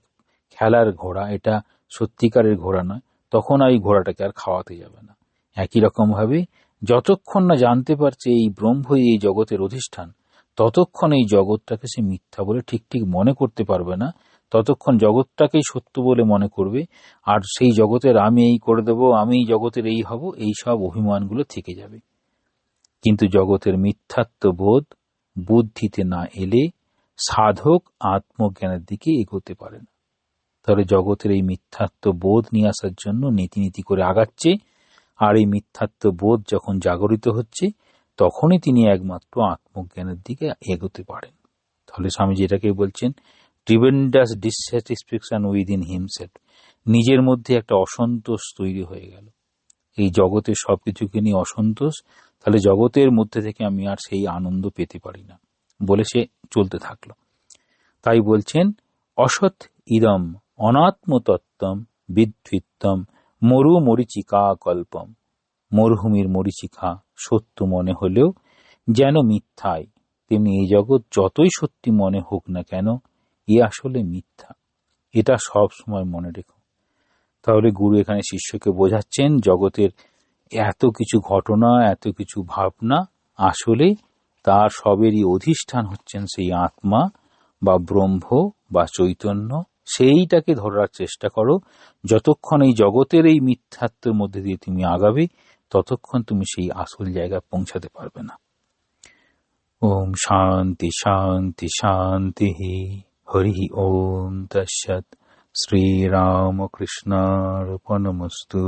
খেলার ঘোড়া, এটা সত্যিকারের ঘোড়া নয়, তখন এই ঘোড়াটাকে আর খাওয়াতে যাবে না। একই রকম ভাবে যতক্ষণ না জানতে পারছে এই ব্রহ্মই এই জগতের অধিষ্ঠান, ততক্ষণ এই জগৎটাকে সে মিথ্যা বলে ঠিক মনে করতে পারবে না। ততক্ষণ জগৎটাকেই সত্য বলে মনে করবে, আর সেই জগতের আমি এই করে দেব, আমি জগতের এই হব, এই সব অভিমানগুলো থেকে যাবে। কিন্তু জগতের মিথ্যাত্ব বোধ বুদ্ধিতে না এলে সাধক আত্মজ্ঞানের দিকে এগোতে পারে না। তাহলে জগতের এই মিথ্যাত্ব বোধ নিয়ে আসার জন্য নীতি করে আগাচ্ছে, আর এই মিথ্যাত্ব বোধ যখন জাগরিত হচ্ছে, তখনই তিনি একমাত্র আত্মজ্ঞানের দিকে এগোতে পারেন। তাহলে স্বামীজি এটাকে বলছেন ট্রিমেন্ডাস ডিসস্যাটিসফ্যাকশন উইদিন হিমসেলফ। নিজের মধ্যে একটা অসন্তোষ তৈরি হয়ে গেল, এই জগতের সবকিছুকে নিয়ে অসন্তোষ, তাহলে জগতের মধ্যে থেকে আমি আর সেই আনন্দ পেতে পারি না বলে সে চলতে থাকলো। তাই বলছেন অসৎ ইদম অনাত্মতত্ত্বম বিদ্বিত্তম মরু মরিচিকা কল্পম। মরুভূমির মরিচিকা সত্য মনে হলেও যেন মিথ্যাই, তেমনি এই জগৎ যতই সত্যি মনে হোক না কেন, এ আসলে মিথ্যা। এটা সব সময় মনে রেখো। তাহলে গুরু এখানে শিষ্যকে বোঝাচ্ছেন জগতের এত কিছু ঘটনা, এত কিছু ভাবনা, আসলে তার সবেরই অধিষ্ঠান হচ্ছেন সেই আত্মা বা ব্রহ্ম বা চৈতন্য। সেইটাকে ধরার চেষ্টা করো। যতক্ষণ এই জগতের এই মিথ্যাত্বের মধ্যে দিয়ে তুমি আগাবে, ততক্ষণ তুমি সেই আসল জায়গায় পৌঁছাতে পারবে না। ওম শান্তি শান্তি শান্তি। হরি ওম তৎসৎ। শ্রীরামকৃষ্ণার্পণমস্তু।